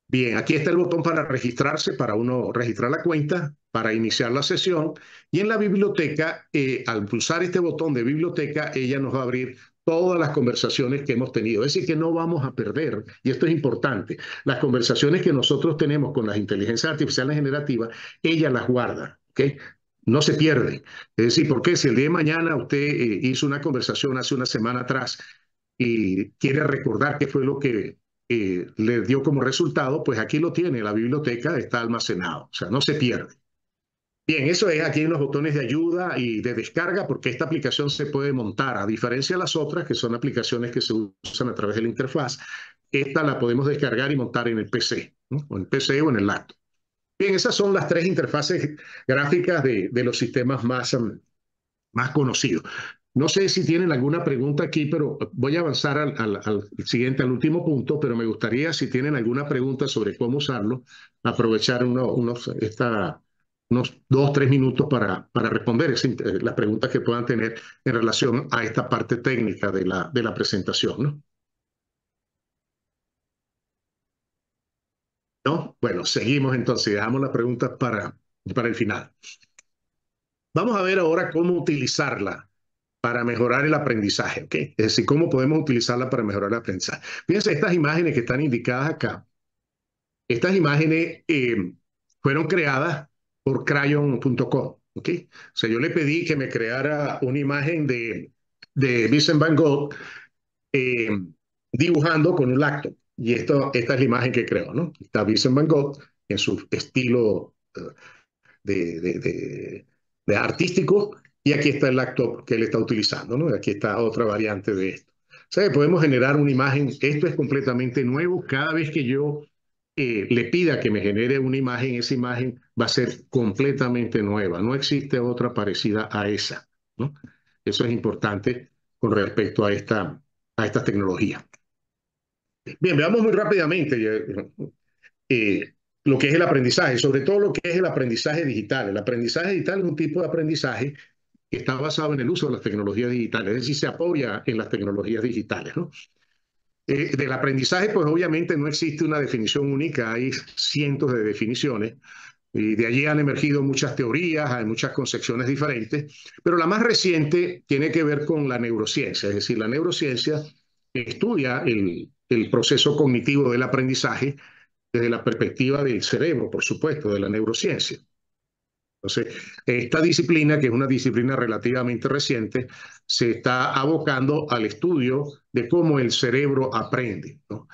Bien, aquí está el botón para registrarse, para uno registrar la cuenta, para iniciar la sesión. Y en la biblioteca, al pulsar este botón de biblioteca, ella nos va a abrir todas las conversaciones que hemos tenido. Es decir, que no vamos a perder, y esto es importante, las conversaciones que nosotros tenemos con las inteligencias artificiales generativas, ella las guarda, ¿ok? No se pierden. Es decir, porque si el día de mañana usted hizo una conversación hace una semana atrás y quiere recordar qué fue lo que le dio como resultado, pues aquí lo tiene, la biblioteca está almacenado, o sea, no se pierde. Bien, eso es aquí en los botones de ayuda y de descarga, porque esta aplicación se puede montar, a diferencia de las otras, que son aplicaciones que se usan a través de la interfaz. Esta la podemos descargar y montar en el PC, ¿no? O en el PC o en el laptop. Bien, esas son las tres interfaces gráficas de los sistemas más conocidos. No sé si tienen alguna pregunta aquí, pero voy a avanzar al siguiente, al último punto, pero me gustaría, si tienen alguna pregunta sobre cómo usarlo, aprovechar unos 2-3 minutos para responder las preguntas que puedan tener en relación a esta parte técnica de la presentación, ¿no? ¿No? Bueno, seguimos entonces, dejamos las preguntas para el final. Vamos a ver ahora cómo utilizarla para mejorar el aprendizaje, ¿ok? Es decir, cómo podemos utilizarla para mejorar el aprendizaje. Fíjense estas imágenes que están indicadas acá. Estas imágenes fueron creadas por Crayon.com, ¿ok? O sea, yo le pedí que me creara una imagen de Vincent Van Gogh dibujando con un laptop. Y esta es la imagen que creó, ¿no? Está Vincent Van Gogh en su estilo de artístico, y aquí está el laptop que él está utilizando, ¿no? Aquí está otra variante de esto. O sea, podemos generar una imagen. Esto es completamente nuevo. Cada vez que yo le pida que me genere una imagen, esa imagen va a ser completamente nueva. No existe otra parecida a esa, ¿no? Eso es importante con respecto a esta tecnología. Bien, veamos muy rápidamente lo que es el aprendizaje, sobre todo lo que es el aprendizaje digital. El aprendizaje digital es un tipo de aprendizaje que está basado en el uso de las tecnologías digitales, es decir, se apoya en las tecnologías digitales, ¿no? Del aprendizaje, pues obviamente no existe una definición única, hay cientos de definiciones, y de allí han emergido muchas teorías, hay muchas concepciones diferentes, pero la más reciente tiene que ver con la neurociencia, es decir, la neurociencia estudia el proceso cognitivo del aprendizaje desde la perspectiva del cerebro, por supuesto, de la neurociencia. Entonces, esta disciplina, que es una disciplina relativamente reciente, se está abocando al estudio de cómo el cerebro aprende, ¿no?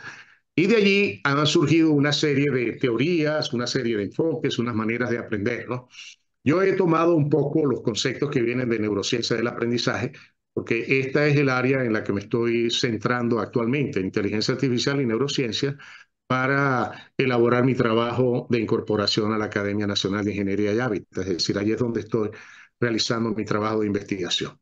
Y de allí han surgido una serie de teorías, una serie de enfoques, unas maneras de aprender, ¿no? Yo he tomado un poco los conceptos que vienen de neurociencia del aprendizaje, porque esta es el área en la que me estoy centrando actualmente, inteligencia artificial y neurociencia, para elaborar mi trabajo de incorporación a la Academia Nacional de Ingeniería y Hábitat. Es decir, allí es donde estoy realizando mi trabajo de investigación.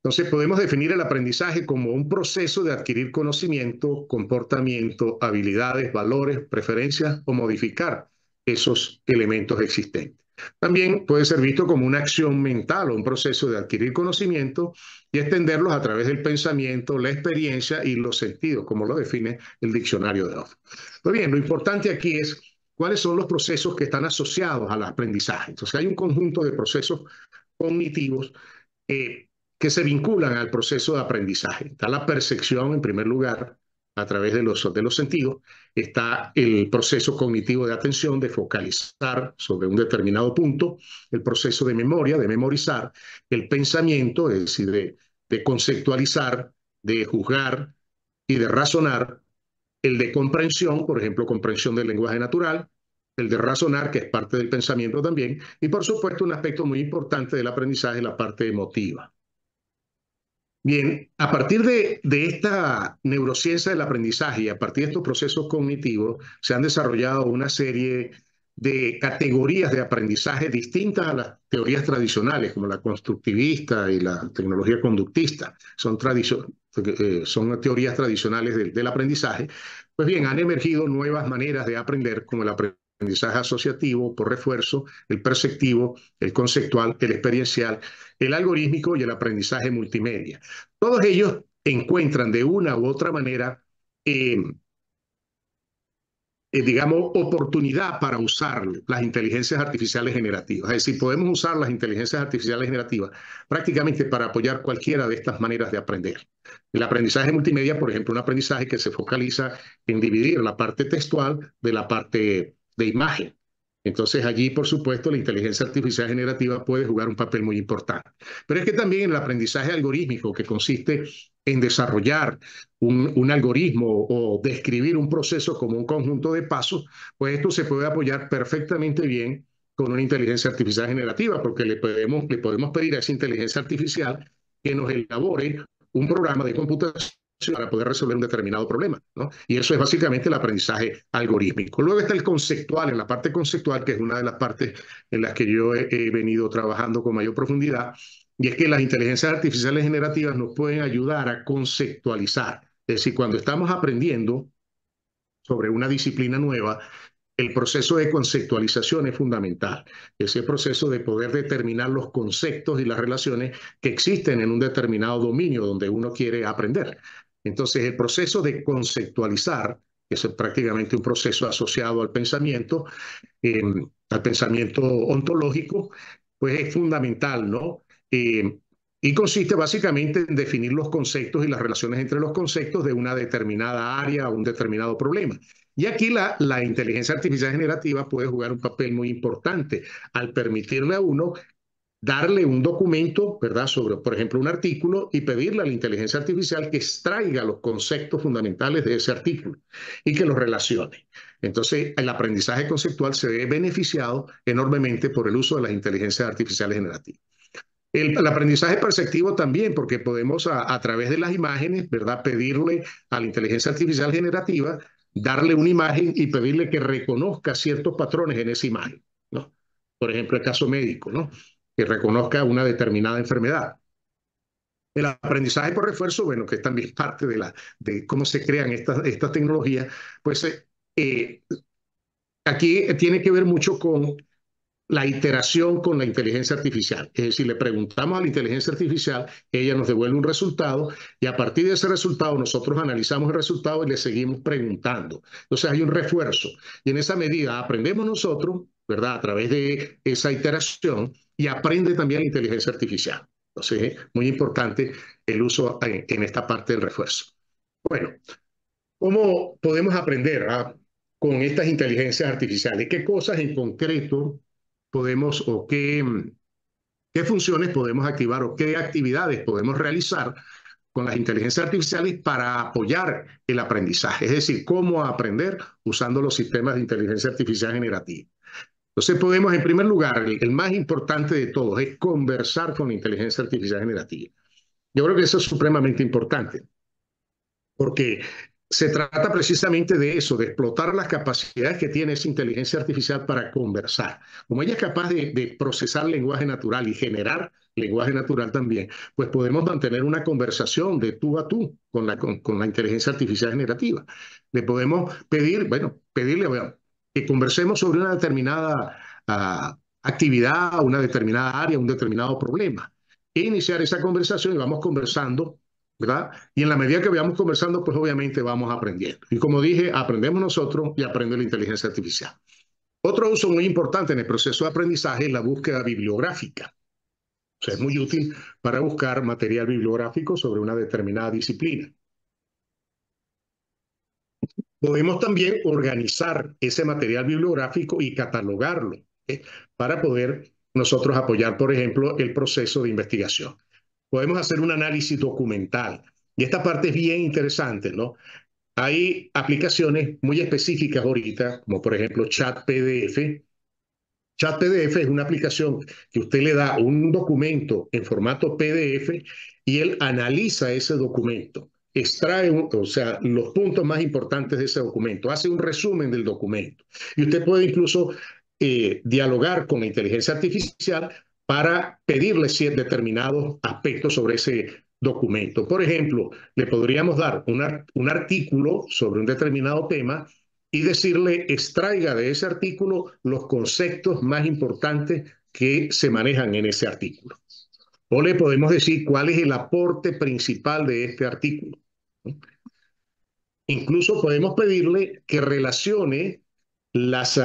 Entonces, podemos definir el aprendizaje como un proceso de adquirir conocimiento, comportamiento, habilidades, valores, preferencias o modificar esos elementos existentes. También puede ser visto como una acción mental o un proceso de adquirir conocimiento y extenderlos a través del pensamiento, la experiencia y los sentidos, como lo define el diccionario de Oxford. Pues bien, lo importante aquí es cuáles son los procesos que están asociados al aprendizaje. Entonces, hay un conjunto de procesos cognitivos que se vinculan al proceso de aprendizaje. Está la percepción, en primer lugar, a través de los sentidos. Está el proceso cognitivo de atención, de focalizar sobre un determinado punto. El proceso de memoria, de memorizar. El pensamiento, es decir, de conceptualizar, de juzgar y de razonar. El de comprensión, por ejemplo, comprensión del lenguaje natural. El de razonar, que es parte del pensamiento también. Y, por supuesto, un aspecto muy importante del aprendizaje, la parte emotiva. Bien, a partir de esta neurociencia del aprendizaje y a partir de estos procesos cognitivos, se han desarrollado una serie de categorías de aprendizaje distintas a las teorías tradicionales, como la constructivista y la tecnología conductista. Son teorías tradicionales del aprendizaje. Pues bien, han emergido nuevas maneras de aprender, como el aprendizaje asociativo por refuerzo, el perceptivo, el conceptual, el experiencial, el algorítmico y el aprendizaje multimedia. Todos ellos encuentran de una u otra manera digamos, oportunidad para usar las inteligencias artificiales generativas. Es decir, podemos usar las inteligencias artificiales generativas prácticamente para apoyar cualquiera de estas maneras de aprender. El aprendizaje multimedia, por ejemplo, un aprendizaje que se focaliza en dividir la parte textual de la parte de imagen. Entonces allí, por supuesto, la inteligencia artificial generativa puede jugar un papel muy importante. Pero es que también en el aprendizaje algorítmico, que consiste en desarrollar un algoritmo o describir un proceso como un conjunto de pasos, pues esto se puede apoyar perfectamente bien con una inteligencia artificial generativa, porque le podemos pedir a esa inteligencia artificial que nos elabore un programa de computación para poder resolver un determinado problema, ¿no? Y eso es básicamente el aprendizaje algorítmico. Luego está el conceptual, en la parte conceptual, que es una de las partes en las que yo he venido trabajando con mayor profundidad, y es que las inteligencias artificiales generativas nos pueden ayudar a conceptualizar. Es decir, cuando estamos aprendiendo sobre una disciplina nueva, el proceso de conceptualización es fundamental. Ese proceso de poder determinar los conceptos y las relaciones que existen en un determinado dominio donde uno quiere aprender. Entonces, el proceso de conceptualizar, que es prácticamente un proceso asociado al pensamiento ontológico, pues es fundamental, ¿no? Y consiste básicamente en definir los conceptos y las relaciones entre los conceptos de una determinada área o un determinado problema. Y aquí la inteligencia artificial generativa puede jugar un papel muy importante al permitirle a uno darle un documento, ¿verdad?, sobre, por ejemplo, un artículo y pedirle a la inteligencia artificial que extraiga los conceptos fundamentales de ese artículo y que los relacione. Entonces, el aprendizaje conceptual se ve beneficiado enormemente por el uso de las inteligencias artificiales generativas. El aprendizaje perceptivo también, porque podemos a través de las imágenes, ¿verdad?, pedirle a la inteligencia artificial generativa, darle una imagen y pedirle que reconozca ciertos patrones en esa imagen, ¿no? Por ejemplo, el caso médico, ¿no?, que reconozca una determinada enfermedad. El aprendizaje por refuerzo, bueno, que es también parte de cómo se crean estas tecnologías, pues aquí tiene que ver mucho con la iteración con la inteligencia artificial. Es decir, le preguntamos a la inteligencia artificial, ella nos devuelve un resultado y a partir de ese resultado nosotros analizamos el resultado y le seguimos preguntando. Entonces hay un refuerzo y en esa medida aprendemos nosotros, ¿verdad?, a través de esa iteración y aprende también la inteligencia artificial. Entonces es muy importante el uso en esta parte del refuerzo. Bueno, ¿cómo podemos aprender con estas inteligencias artificiales? ¿Qué cosas en concreto podemos o qué funciones podemos activar o qué actividades podemos realizar con las inteligencias artificiales para apoyar el aprendizaje? Es decir, cómo aprender usando los sistemas de inteligencia artificial generativa. Entonces podemos, en primer lugar, el más importante de todos es conversar con la inteligencia artificial generativa. Yo creo que eso es supremamente importante, porque se trata precisamente de eso, de explotar las capacidades que tiene esa inteligencia artificial para conversar. Como ella es capaz de procesar lenguaje natural y generar lenguaje natural también, pues podemos mantener una conversación de tú a tú con la inteligencia artificial generativa. Le podemos pedir, bueno, pedirle que conversemos sobre una determinada actividad, una determinada área, un determinado problema. E iniciar esa conversación y vamos conversando, ¿verdad? Y en la medida que vayamos conversando, pues obviamente vamos aprendiendo. Y como dije, aprendemos nosotros y aprende la inteligencia artificial. Otro uso muy importante en el proceso de aprendizaje es la búsqueda bibliográfica. O sea, es muy útil para buscar material bibliográfico sobre una determinada disciplina. Podemos también organizar ese material bibliográfico y catalogarlo, ¿eh?, para poder nosotros apoyar, por ejemplo, el proceso de investigación. Podemos hacer un análisis documental. Y esta parte es bien interesante, ¿no? Hay aplicaciones muy específicas ahorita, como por ejemplo ChatPDF. ChatPDF es una aplicación que usted le da un documento en formato PDF y él analiza ese documento, extrae o sea, los puntos más importantes de ese documento, hace un resumen del documento. Y usted puede incluso dialogar con la inteligencia artificial para pedirle determinados aspectos sobre ese documento. Por ejemplo, le podríamos dar un artículo sobre un determinado tema y decirle extraiga de ese artículo los conceptos más importantes que se manejan en ese artículo. O le podemos decir cuál es el aporte principal de este artículo. Incluso podemos pedirle que relacione las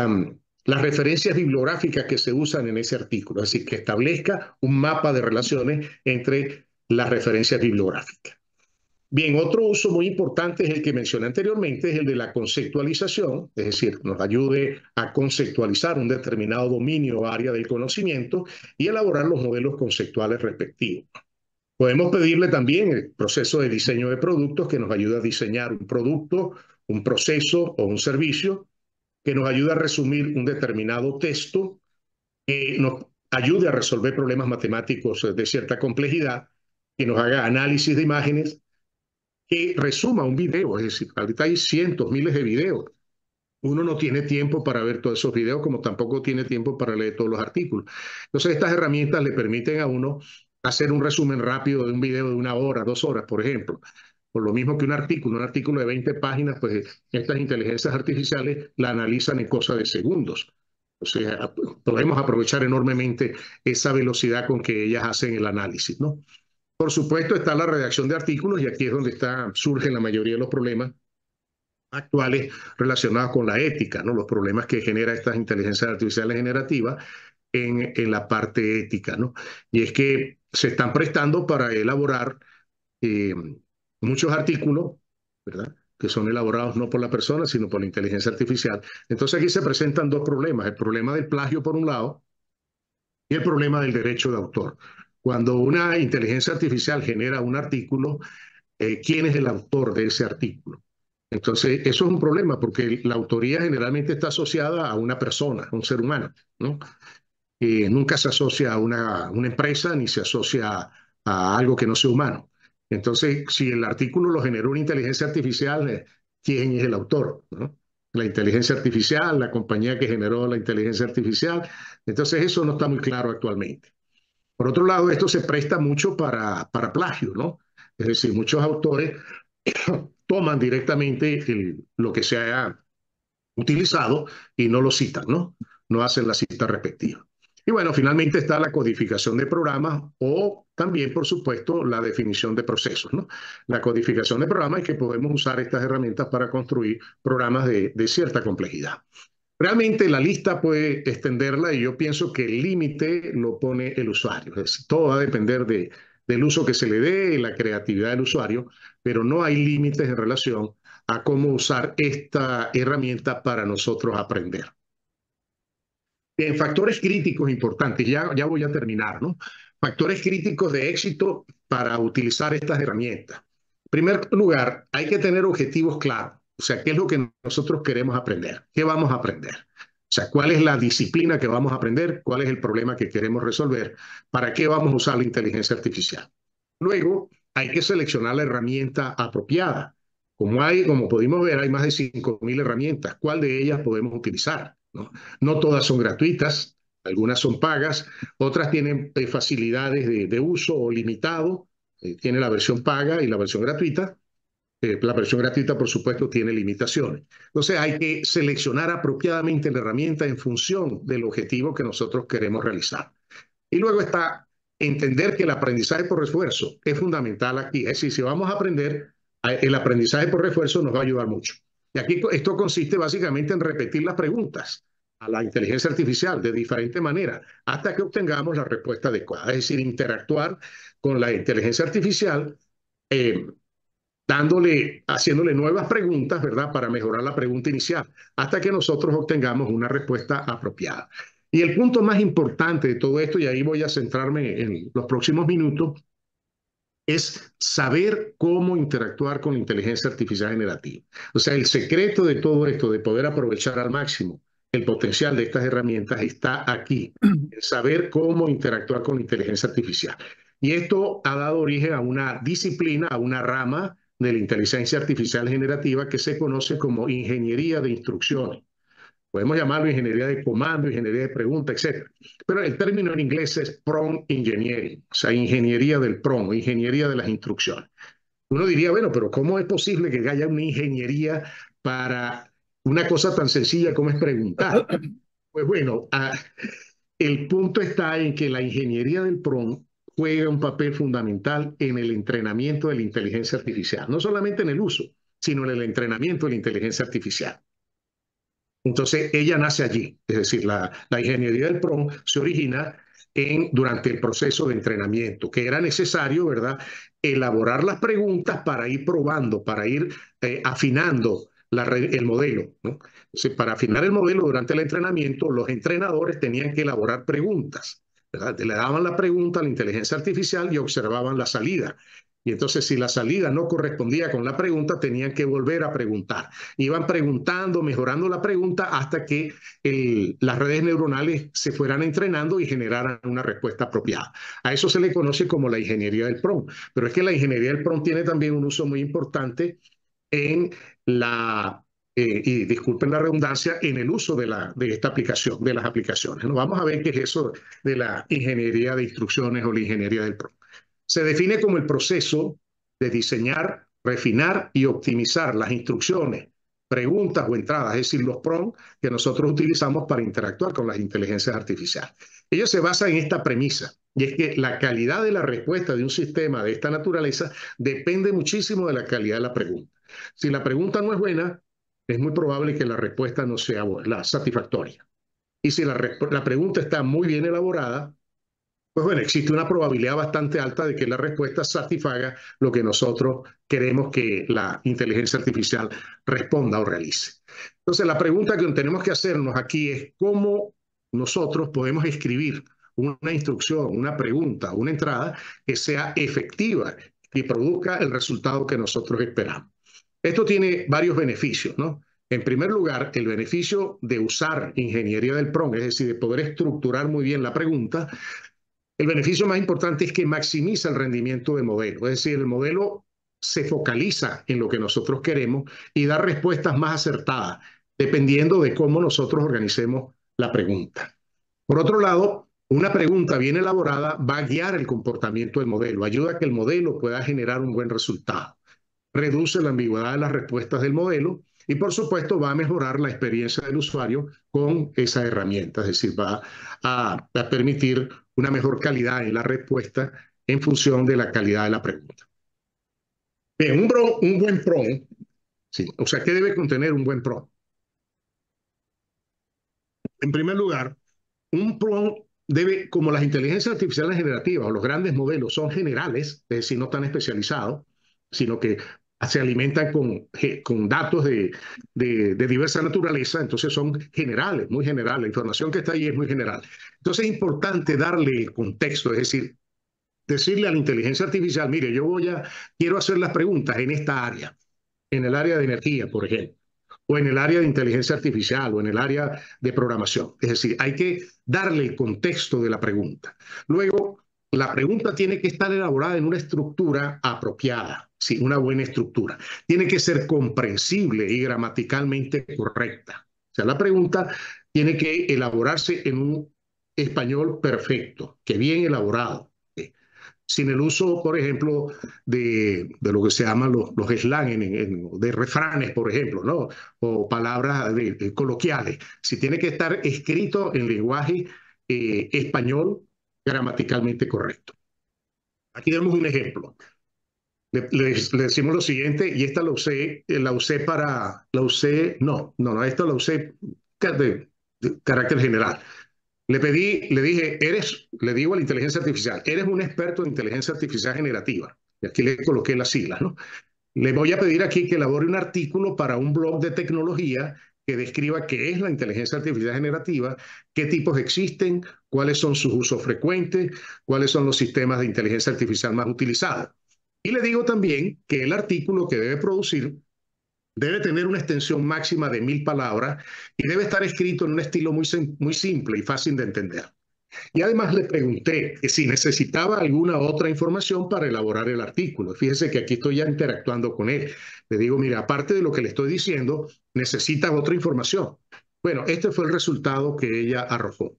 referencias bibliográficas que se usan en ese artículo, es decir, que establezca un mapa de relaciones entre las referencias bibliográficas. Bien, otro uso muy importante es el que mencioné anteriormente, es el de la conceptualización, es decir, nos ayude a conceptualizar un determinado dominio o área del conocimiento y elaborar los modelos conceptuales respectivos. Podemos pedirle también el proceso de diseño de productos que nos ayuda a diseñar un producto, un proceso o un servicio, que nos ayuda a resumir un determinado texto, que nos ayude a resolver problemas matemáticos de cierta complejidad, que nos haga análisis de imágenes, que resuma un video. Es decir, ahorita hay cientos, miles de videos. Uno no tiene tiempo para ver todos esos videos, como tampoco tiene tiempo para leer todos los artículos. Entonces, estas herramientas le permiten a uno hacer un resumen rápido de un video de 1 hora, 2 horas, por ejemplo. Por lo mismo que un artículo de 20 páginas, pues estas inteligencias artificiales la analizan en cosa de segundos. O sea, podemos aprovechar enormemente esa velocidad con que ellas hacen el análisis, ¿no? Por supuesto está la redacción de artículos y aquí es donde surgen la mayoría de los problemas actuales relacionados con la ética, ¿no? Los problemas que genera estas inteligencias artificiales generativas en la parte ética, ¿no? Y es que se están prestando para elaborar muchos artículos, ¿verdad?, que son elaborados no por la persona, sino por la inteligencia artificial. Entonces aquí se presentan dos problemas, el problema del plagio por un lado y el problema del derecho de autor. Cuando una inteligencia artificial genera un artículo, ¿quién es el autor de ese artículo? Entonces, eso es un problema porque la autoría generalmente está asociada a una persona, a un ser humano, ¿no? Nunca se asocia a una empresa ni se asocia a algo que no sea humano. Entonces, si el artículo lo generó una inteligencia artificial, ¿quién es el autor, ¿no? La inteligencia artificial, la compañía que generó la inteligencia artificial. Entonces, eso no está muy claro actualmente. Por otro lado, esto se presta mucho para plagio, ¿no? Es decir, muchos autores toman directamente lo que se haya utilizado y no lo citan, ¿no? No hacen la cita respectiva. Y bueno, finalmente está la codificación de programas o también, por supuesto, la definición de procesos, ¿no? La codificación de programas es que podemos usar estas herramientas para construir programas de cierta complejidad. Realmente la lista puede extenderla y yo pienso que el límite lo pone el usuario. Es decir, todo va a depender del uso que se le dé y la creatividad del usuario, pero no hay límites en relación a cómo usar esta herramienta para nosotros aprender. En factores críticos importantes, ya voy a terminar, ¿no? Factores críticos de éxito para utilizar estas herramientas. En primer lugar, hay que tener objetivos claros. O sea, ¿qué es lo que nosotros queremos aprender? ¿Qué vamos a aprender? O sea, ¿cuál es la disciplina que vamos a aprender? ¿Cuál es el problema que queremos resolver? ¿Para qué vamos a usar la inteligencia artificial? Luego, hay que seleccionar la herramienta apropiada. Como pudimos ver, hay más de 5.000 herramientas. ¿Cuál de ellas podemos utilizar? No todas son gratuitas, algunas son pagas, otras tienen facilidades de uso o limitado. Tiene la versión paga y la versión gratuita. La versión gratuita, por supuesto, tiene limitaciones. Entonces hay que seleccionar apropiadamente la herramienta en función del objetivo que nosotros queremos realizar. Y luego está entender que el aprendizaje por refuerzo es fundamental aquí. Es decir, si vamos a aprender, el aprendizaje por refuerzo nos va a ayudar mucho. Y aquí esto consiste básicamente en repetir las preguntas a la inteligencia artificial de diferente manera hasta que obtengamos la respuesta adecuada. Es decir, interactuar con la inteligencia artificial haciéndole nuevas preguntas, ¿verdad?, para mejorar la pregunta inicial, hasta que nosotros obtengamos una respuesta apropiada. Y el punto más importante de todo esto, y ahí voy a centrarme en los próximos minutos, es saber cómo interactuar con la inteligencia artificial generativa. O sea, el secreto de todo esto, de poder aprovechar al máximo el potencial de estas herramientas, está aquí, en saber cómo interactuar con la inteligencia artificial. Y esto ha dado origen a una disciplina, a una rama de la inteligencia artificial generativa que se conoce como ingeniería de instrucciones. Podemos llamarlo ingeniería de comando, ingeniería de pregunta, etc. Pero el término en inglés es prompt engineering, o sea, ingeniería del prompt, ingeniería de las instrucciones. Uno diría, bueno, pero ¿cómo es posible que haya una ingeniería para una cosa tan sencilla como es preguntar. Pues bueno, el punto está en que la ingeniería del PROM juega un papel fundamental en el entrenamiento de la inteligencia artificial, no solamente en el uso, sino en el entrenamiento de la inteligencia artificial. Entonces, ella nace allí, es decir, la ingeniería del PROM se origina durante el proceso de entrenamiento, que era necesario, ¿verdad?, elaborar las preguntas para ir probando, para ir afinando el modelo, ¿no? Entonces, para afinar el modelo durante el entrenamiento, los entrenadores tenían que elaborar preguntas, ¿verdad? Le daban la pregunta a la inteligencia artificial y observaban la salida. Y entonces, si la salida no correspondía con la pregunta, tenían que volver a preguntar. Iban preguntando, mejorando la pregunta hasta que las redes neuronales se fueran entrenando y generaran una respuesta apropiada. A eso se le conoce como la ingeniería del PROM. Pero es que la ingeniería del PROM tiene también un uso muy importante en y disculpen la redundancia, en el uso de esta aplicación, de las aplicaciones, ¿no? Vamos a ver qué es eso de la ingeniería de instrucciones o la ingeniería del PROM. Se define como el proceso de diseñar, refinar y optimizar las instrucciones, preguntas o entradas, es decir, los prompts que nosotros utilizamos para interactuar con las inteligencias artificiales. Ello se basa en esta premisa, y es que la calidad de la respuesta de un sistema de esta naturaleza depende muchísimo de la calidad de la pregunta. Si la pregunta no es buena, es muy probable que la respuesta no sea satisfactoria. Y si la pregunta está muy bien elaborada, pues bueno, existe una probabilidad bastante alta de que la respuesta satisfaga lo que nosotros queremos que la inteligencia artificial responda o realice. Entonces, la pregunta que tenemos que hacernos aquí es cómo nosotros podemos escribir una instrucción, una pregunta, una entrada que sea efectiva y produzca el resultado que nosotros esperamos. Esto tiene varios beneficios, ¿no? En primer lugar, el beneficio de usar ingeniería del PROM, es decir, de poder estructurar muy bien la pregunta. El beneficio más importante es que maximiza el rendimiento del modelo, es decir, el modelo se focaliza en lo que nosotros queremos y da respuestas más acertadas, dependiendo de cómo nosotros organicemos la pregunta. Por otro lado, una pregunta bien elaborada va a guiar el comportamiento del modelo, ayuda a que el modelo pueda generar un buen resultado, reduce la ambigüedad de las respuestas del modelo y, por supuesto, va a mejorar la experiencia del usuario con esa herramienta, es decir, va a permitir una mejor calidad en la respuesta en función de la calidad de la pregunta. Bien, un buen prompt, sí, o sea, ¿qué debe contener un buen prompt? En primer lugar, un prompt debe, como las inteligencias artificiales generativas o los grandes modelos son generales, es decir, no tan especializados, sino que se alimentan con datos de diversa naturaleza, entonces son generales, muy generales. La información que está ahí es muy general. Entonces es importante darle el contexto, es decir, decirle a la inteligencia artificial, mire, quiero hacer las preguntas en esta área, en el área de energía, por ejemplo, o en el área de inteligencia artificial, o en el área de programación. Es decir, hay que darle el contexto de la pregunta. Luego, la pregunta tiene que estar elaborada en una estructura apropiada, sí, una buena estructura. Tiene que ser comprensible y gramaticalmente correcta. O sea, la pregunta tiene que elaborarse en un español perfecto, que bien elaborado, sin el uso, por ejemplo, de lo que se llaman los slang, de refranes, por ejemplo, ¿no? O palabras coloquiales. Si tiene que estar escrito en lenguaje español gramaticalmente correcto. Aquí tenemos un ejemplo. Le decimos lo siguiente, y esta esta la usé de carácter general. Le dije, le digo a la inteligencia artificial, eres un experto en inteligencia artificial generativa. Y aquí le coloqué las siglas, ¿no? Le voy a pedir aquí que elabore un artículo para un blog de tecnología que describa qué es la inteligencia artificial generativa, qué tipos existen, cuáles son sus usos frecuentes, cuáles son los sistemas de inteligencia artificial más utilizados. Y le digo también que el artículo que debe producir debe tener una extensión máxima de 1000 palabras y debe estar escrito en un estilo muy simple y fácil de entender. Y además le pregunté que si necesitaba alguna otra información para elaborar el artículo. Fíjese que aquí estoy ya interactuando con él. Le digo, mira, aparte de lo que le estoy diciendo, necesitas otra información. Bueno, este fue el resultado que ella arrojó.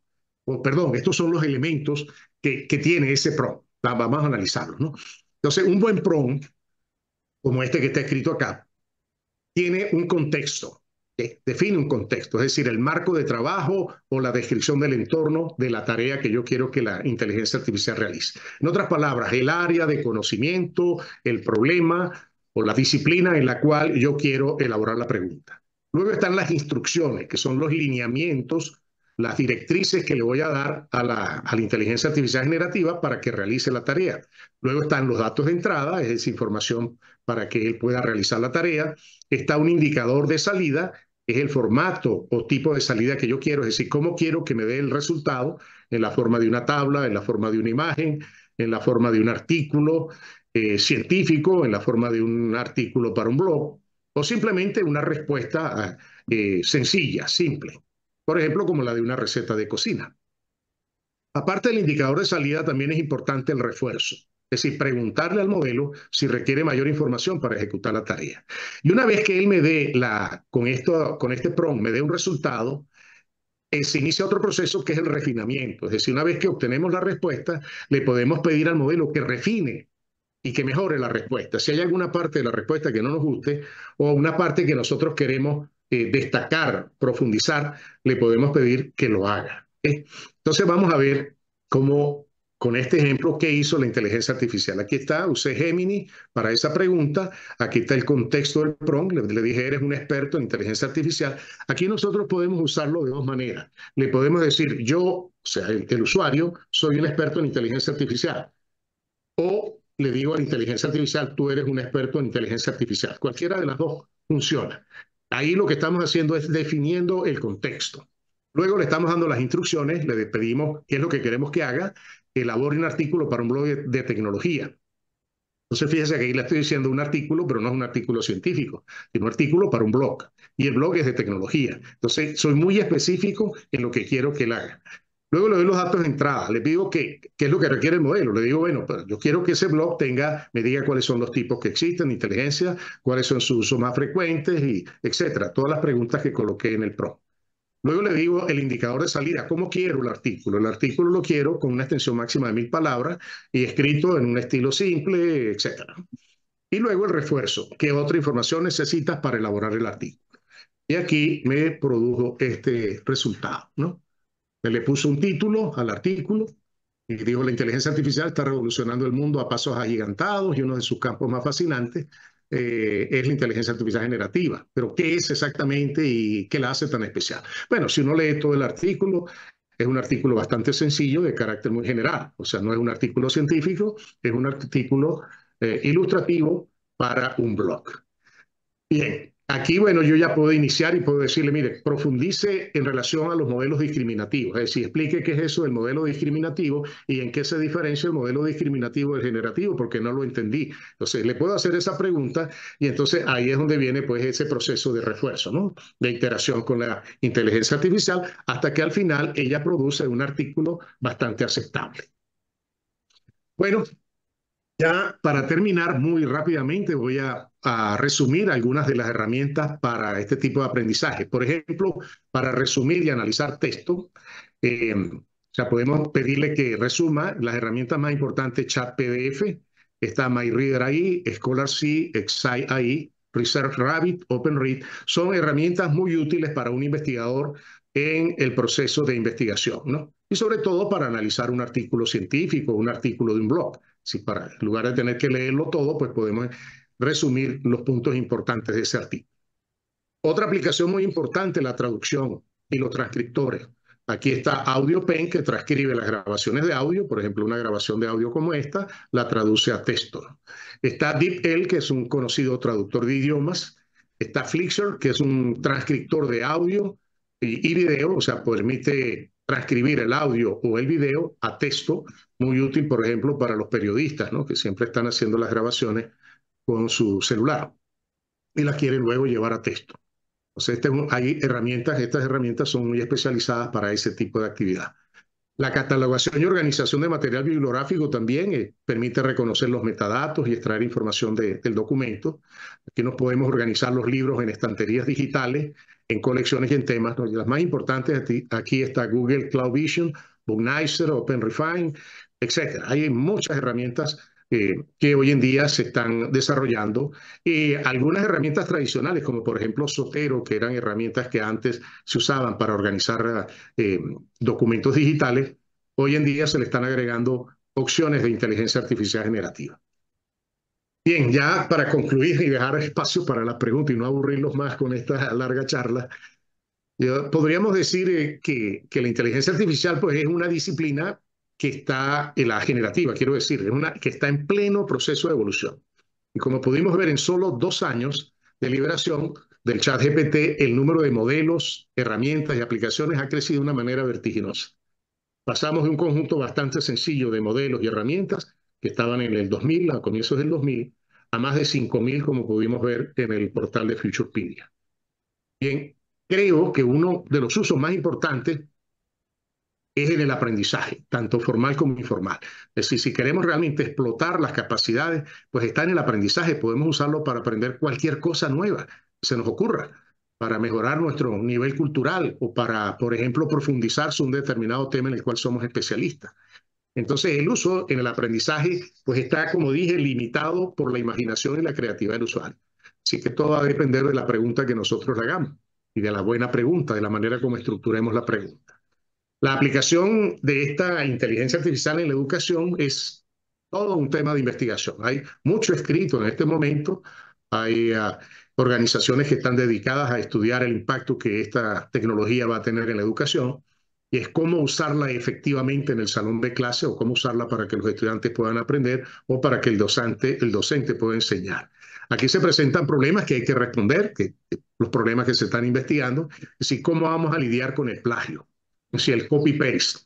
Perdón, estos son los elementos que tiene ese prompt. Vamos a analizarlos, ¿no? Entonces, un buen prompt, como este que está escrito acá, tiene un contexto. Define un contexto, es decir, el marco de trabajo o la descripción del entorno de la tarea que yo quiero que la inteligencia artificial realice. En otras palabras, el área de conocimiento, el problema o la disciplina en la cual yo quiero elaborar la pregunta. Luego están las instrucciones, que son los lineamientos, las directrices que le voy a dar a la inteligencia artificial generativa para que realice la tarea. Luego están los datos de entrada, es esa información para que él pueda realizar la tarea. Está un indicador de salida, es el formato o tipo de salida que yo quiero, es decir, cómo quiero que me dé el resultado, en la forma de una tabla, en la forma de una imagen, en la forma de un artículo científico, en la forma de un artículo para un blog, o simplemente una respuesta sencilla, simple. Por ejemplo, como la de una receta de cocina. Aparte del indicador de salida, también es importante el refuerzo. Es decir, preguntarle al modelo si requiere mayor información para ejecutar la tarea. Y una vez que él me dé con este prompt, me dé un resultado, se inicia otro proceso que es el refinamiento. Es decir, una vez que obtenemos la respuesta, le podemos pedir al modelo que refine y que mejore la respuesta. Si hay alguna parte de la respuesta que no nos guste o una parte que nosotros queremos destacar, profundizar, le podemos pedir que lo haga. Entonces vamos a ver cómo, con este ejemplo, qué hizo la inteligencia artificial. Aquí está, usé Gemini para esa pregunta. Aquí está el contexto del prompt. Le dije, eres un experto en inteligencia artificial. Aquí nosotros podemos usarlo de dos maneras. Le podemos decir, yo, o sea, el usuario, soy un experto en inteligencia artificial. O le digo a la inteligencia artificial, tú eres un experto en inteligencia artificial. Cualquiera de las dos funciona. Ahí lo que estamos haciendo es definiendo el contexto. Luego le estamos dando las instrucciones, le pedimos qué es lo que queremos que haga, elabore un artículo para un blog de tecnología. Entonces fíjese que ahí le estoy diciendo un artículo, pero no es un artículo científico, sino un artículo para un blog. Y el blog es de tecnología. Entonces soy muy específico en lo que quiero que él haga. Luego le doy los datos de entrada, le digo qué es lo que requiere el modelo. Le digo, bueno, pero yo quiero que ese blog me diga cuáles son los tipos que existen de inteligencia, cuáles son sus usos más frecuentes, y etcétera. Todas las preguntas que coloqué en el prompt. Luego le digo el indicador de salida, ¿cómo quiero el artículo? El artículo lo quiero con una extensión máxima de 1000 palabras y escrito en un estilo simple, etcétera. Y luego el refuerzo, ¿qué otra información necesitas para elaborar el artículo? Y aquí me produjo este resultado, ¿no? Le puso un título al artículo y dijo, la inteligencia artificial está revolucionando el mundo a pasos agigantados y uno de sus campos más fascinantes es la inteligencia artificial generativa. Pero ¿qué es exactamente y qué la hace tan especial? Bueno, si uno lee todo el artículo, es un artículo bastante sencillo, de carácter muy general. O sea, no es un artículo científico, es un artículo ilustrativo para un blog. Bien, aquí, bueno, yo ya puedo iniciar y puedo decirle, mire, profundice en relación a los modelos discriminativos, es decir, explique qué es eso del modelo discriminativo y en qué se diferencia el modelo discriminativo del generativo, porque no lo entendí. Entonces, le puedo hacer esa pregunta y entonces ahí es donde viene pues ese proceso de refuerzo, ¿no? De interacción con la inteligencia artificial, hasta que al final ella produce un artículo bastante aceptable. Bueno, ya para terminar, muy rápidamente voy a resumir algunas de las herramientas para este tipo de aprendizaje. Por ejemplo, para resumir y analizar texto, o sea, podemos pedirle que resuma las herramientas más importantes: Chat PDF, está MyReader ahí, Scholarcy, Excite ahí, ResearchRabbit, OpenRead. Son herramientas muy útiles para un investigador en el proceso de investigación, ¿no? Y sobre todo para analizar un artículo científico, un artículo de un blog. Si en lugar de tener que leerlo todo, pues podemos resumir los puntos importantes de ese artículo. Otra aplicación muy importante, la traducción y los transcriptores. Aquí está AudioPen, que transcribe las grabaciones de audio. Por ejemplo, una grabación de audio como esta, la traduce a texto. Está DeepL, que es un conocido traductor de idiomas. Está Flixer, que es un transcriptor de audio y video, o sea, permite transcribir el audio o el video a texto, muy útil, por ejemplo, para los periodistas, ¿no? Que siempre están haciendo las grabaciones con su celular y las quieren luego llevar a texto. Entonces, hay herramientas, estas herramientas son muy especializadas para ese tipo de actividad. La catalogación y organización de material bibliográfico también permite reconocer los metadatos y extraer información del documento. Aquí nos podemos organizar los libros en estanterías digitales, en colecciones y en temas, ¿no? Y las más importantes, aquí está Google Cloud Vision, Booknizer, OpenRefine, etc. Hay muchas herramientas que hoy en día se están desarrollando. Algunas herramientas tradicionales, como por ejemplo Zotero, que eran herramientas que antes se usaban para organizar documentos digitales, hoy en día se le están agregando opciones de inteligencia artificial generativa. Bien, ya para concluir y dejar espacio para las preguntas y no aburrirlos más con esta larga charla, podríamos decir que la inteligencia artificial pues, es una disciplina que está, en la generativa, quiero decir, es una que está en pleno proceso de evolución. Y como pudimos ver en solo 2 años de liberación del ChatGPT, el número de modelos, herramientas y aplicaciones ha crecido de una manera vertiginosa. Pasamos de un conjunto bastante sencillo de modelos y herramientas que estaban en el 2000, a comienzos del 2000, a más de 5000, como pudimos ver en el portal de Futurepedia. Bien, creo que uno de los usos más importantes es en el aprendizaje, tanto formal como informal. Es decir, si queremos realmente explotar las capacidades, pues está en el aprendizaje. Podemos usarlo para aprender cualquier cosa nueva que se nos ocurra, para mejorar nuestro nivel cultural o para, por ejemplo, profundizar sobre un determinado tema en el cual somos especialistas. Entonces, el uso en el aprendizaje, pues está, como dije, limitado por la imaginación y la creatividad del usuario. Así que todo va a depender de la pregunta que nosotros hagamos y de la buena pregunta, de la manera como estructuremos la pregunta. La aplicación de esta inteligencia artificial en la educación es todo un tema de investigación. Hay mucho escrito en este momento. Hay organizaciones que están dedicadas a estudiar el impacto que esta tecnología va a tener en la educación y es cómo usarla efectivamente en el salón de clase o cómo usarla para que los estudiantes puedan aprender o para que el docente pueda enseñar. Aquí se presentan problemas que hay que responder, los problemas que se están investigando, es decir, cómo vamos a lidiar con el plagio, si el copy-paste,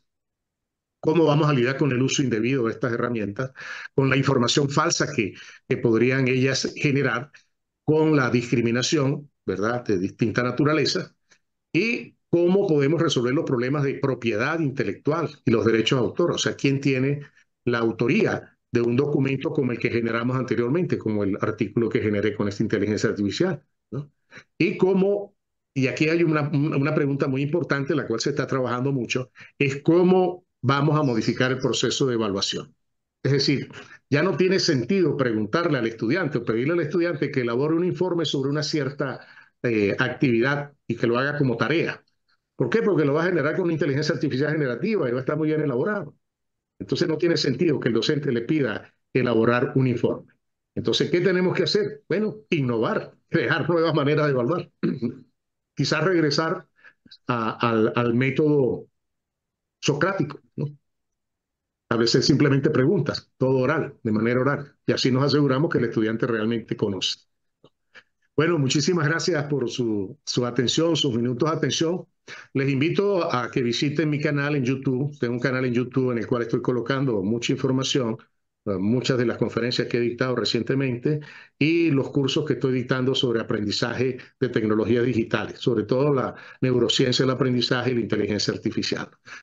cómo vamos a lidiar con el uso indebido de estas herramientas, con la información falsa que podrían ellas generar, con la discriminación, ¿verdad?, de distinta naturaleza, y cómo podemos resolver los problemas de propiedad intelectual y los derechos de autor. O sea, ¿quién tiene la autoría de un documento como el que generamos anteriormente, como el artículo que generé con esta inteligencia artificial, ¿no? Y cómo, y aquí hay una pregunta muy importante, la cual se está trabajando mucho, es cómo vamos a modificar el proceso de evaluación. Es decir, ya no tiene sentido preguntarle al estudiante o pedirle al estudiante que elabore un informe sobre una cierta actividad y que lo haga como tarea. ¿Por qué? Porque lo va a generar con una inteligencia artificial generativa y va a estar muy bien elaborado. Entonces no tiene sentido que el docente le pida elaborar un informe. Entonces, ¿qué tenemos que hacer? Bueno, innovar, crear nuevas maneras de evaluar. Quizás regresar al método socrático, ¿no? A veces simplemente preguntas, todo oral, de manera oral, y así nos aseguramos que el estudiante realmente conoce. Bueno, muchísimas gracias por su atención, sus minutos de atención. Les invito a que visiten mi canal en YouTube. Tengo un canal en YouTube en el cual estoy colocando mucha información, muchas de las conferencias que he dictado recientemente y los cursos que estoy dictando sobre aprendizaje de tecnologías digitales, sobre todo la neurociencia del aprendizaje y la inteligencia artificial.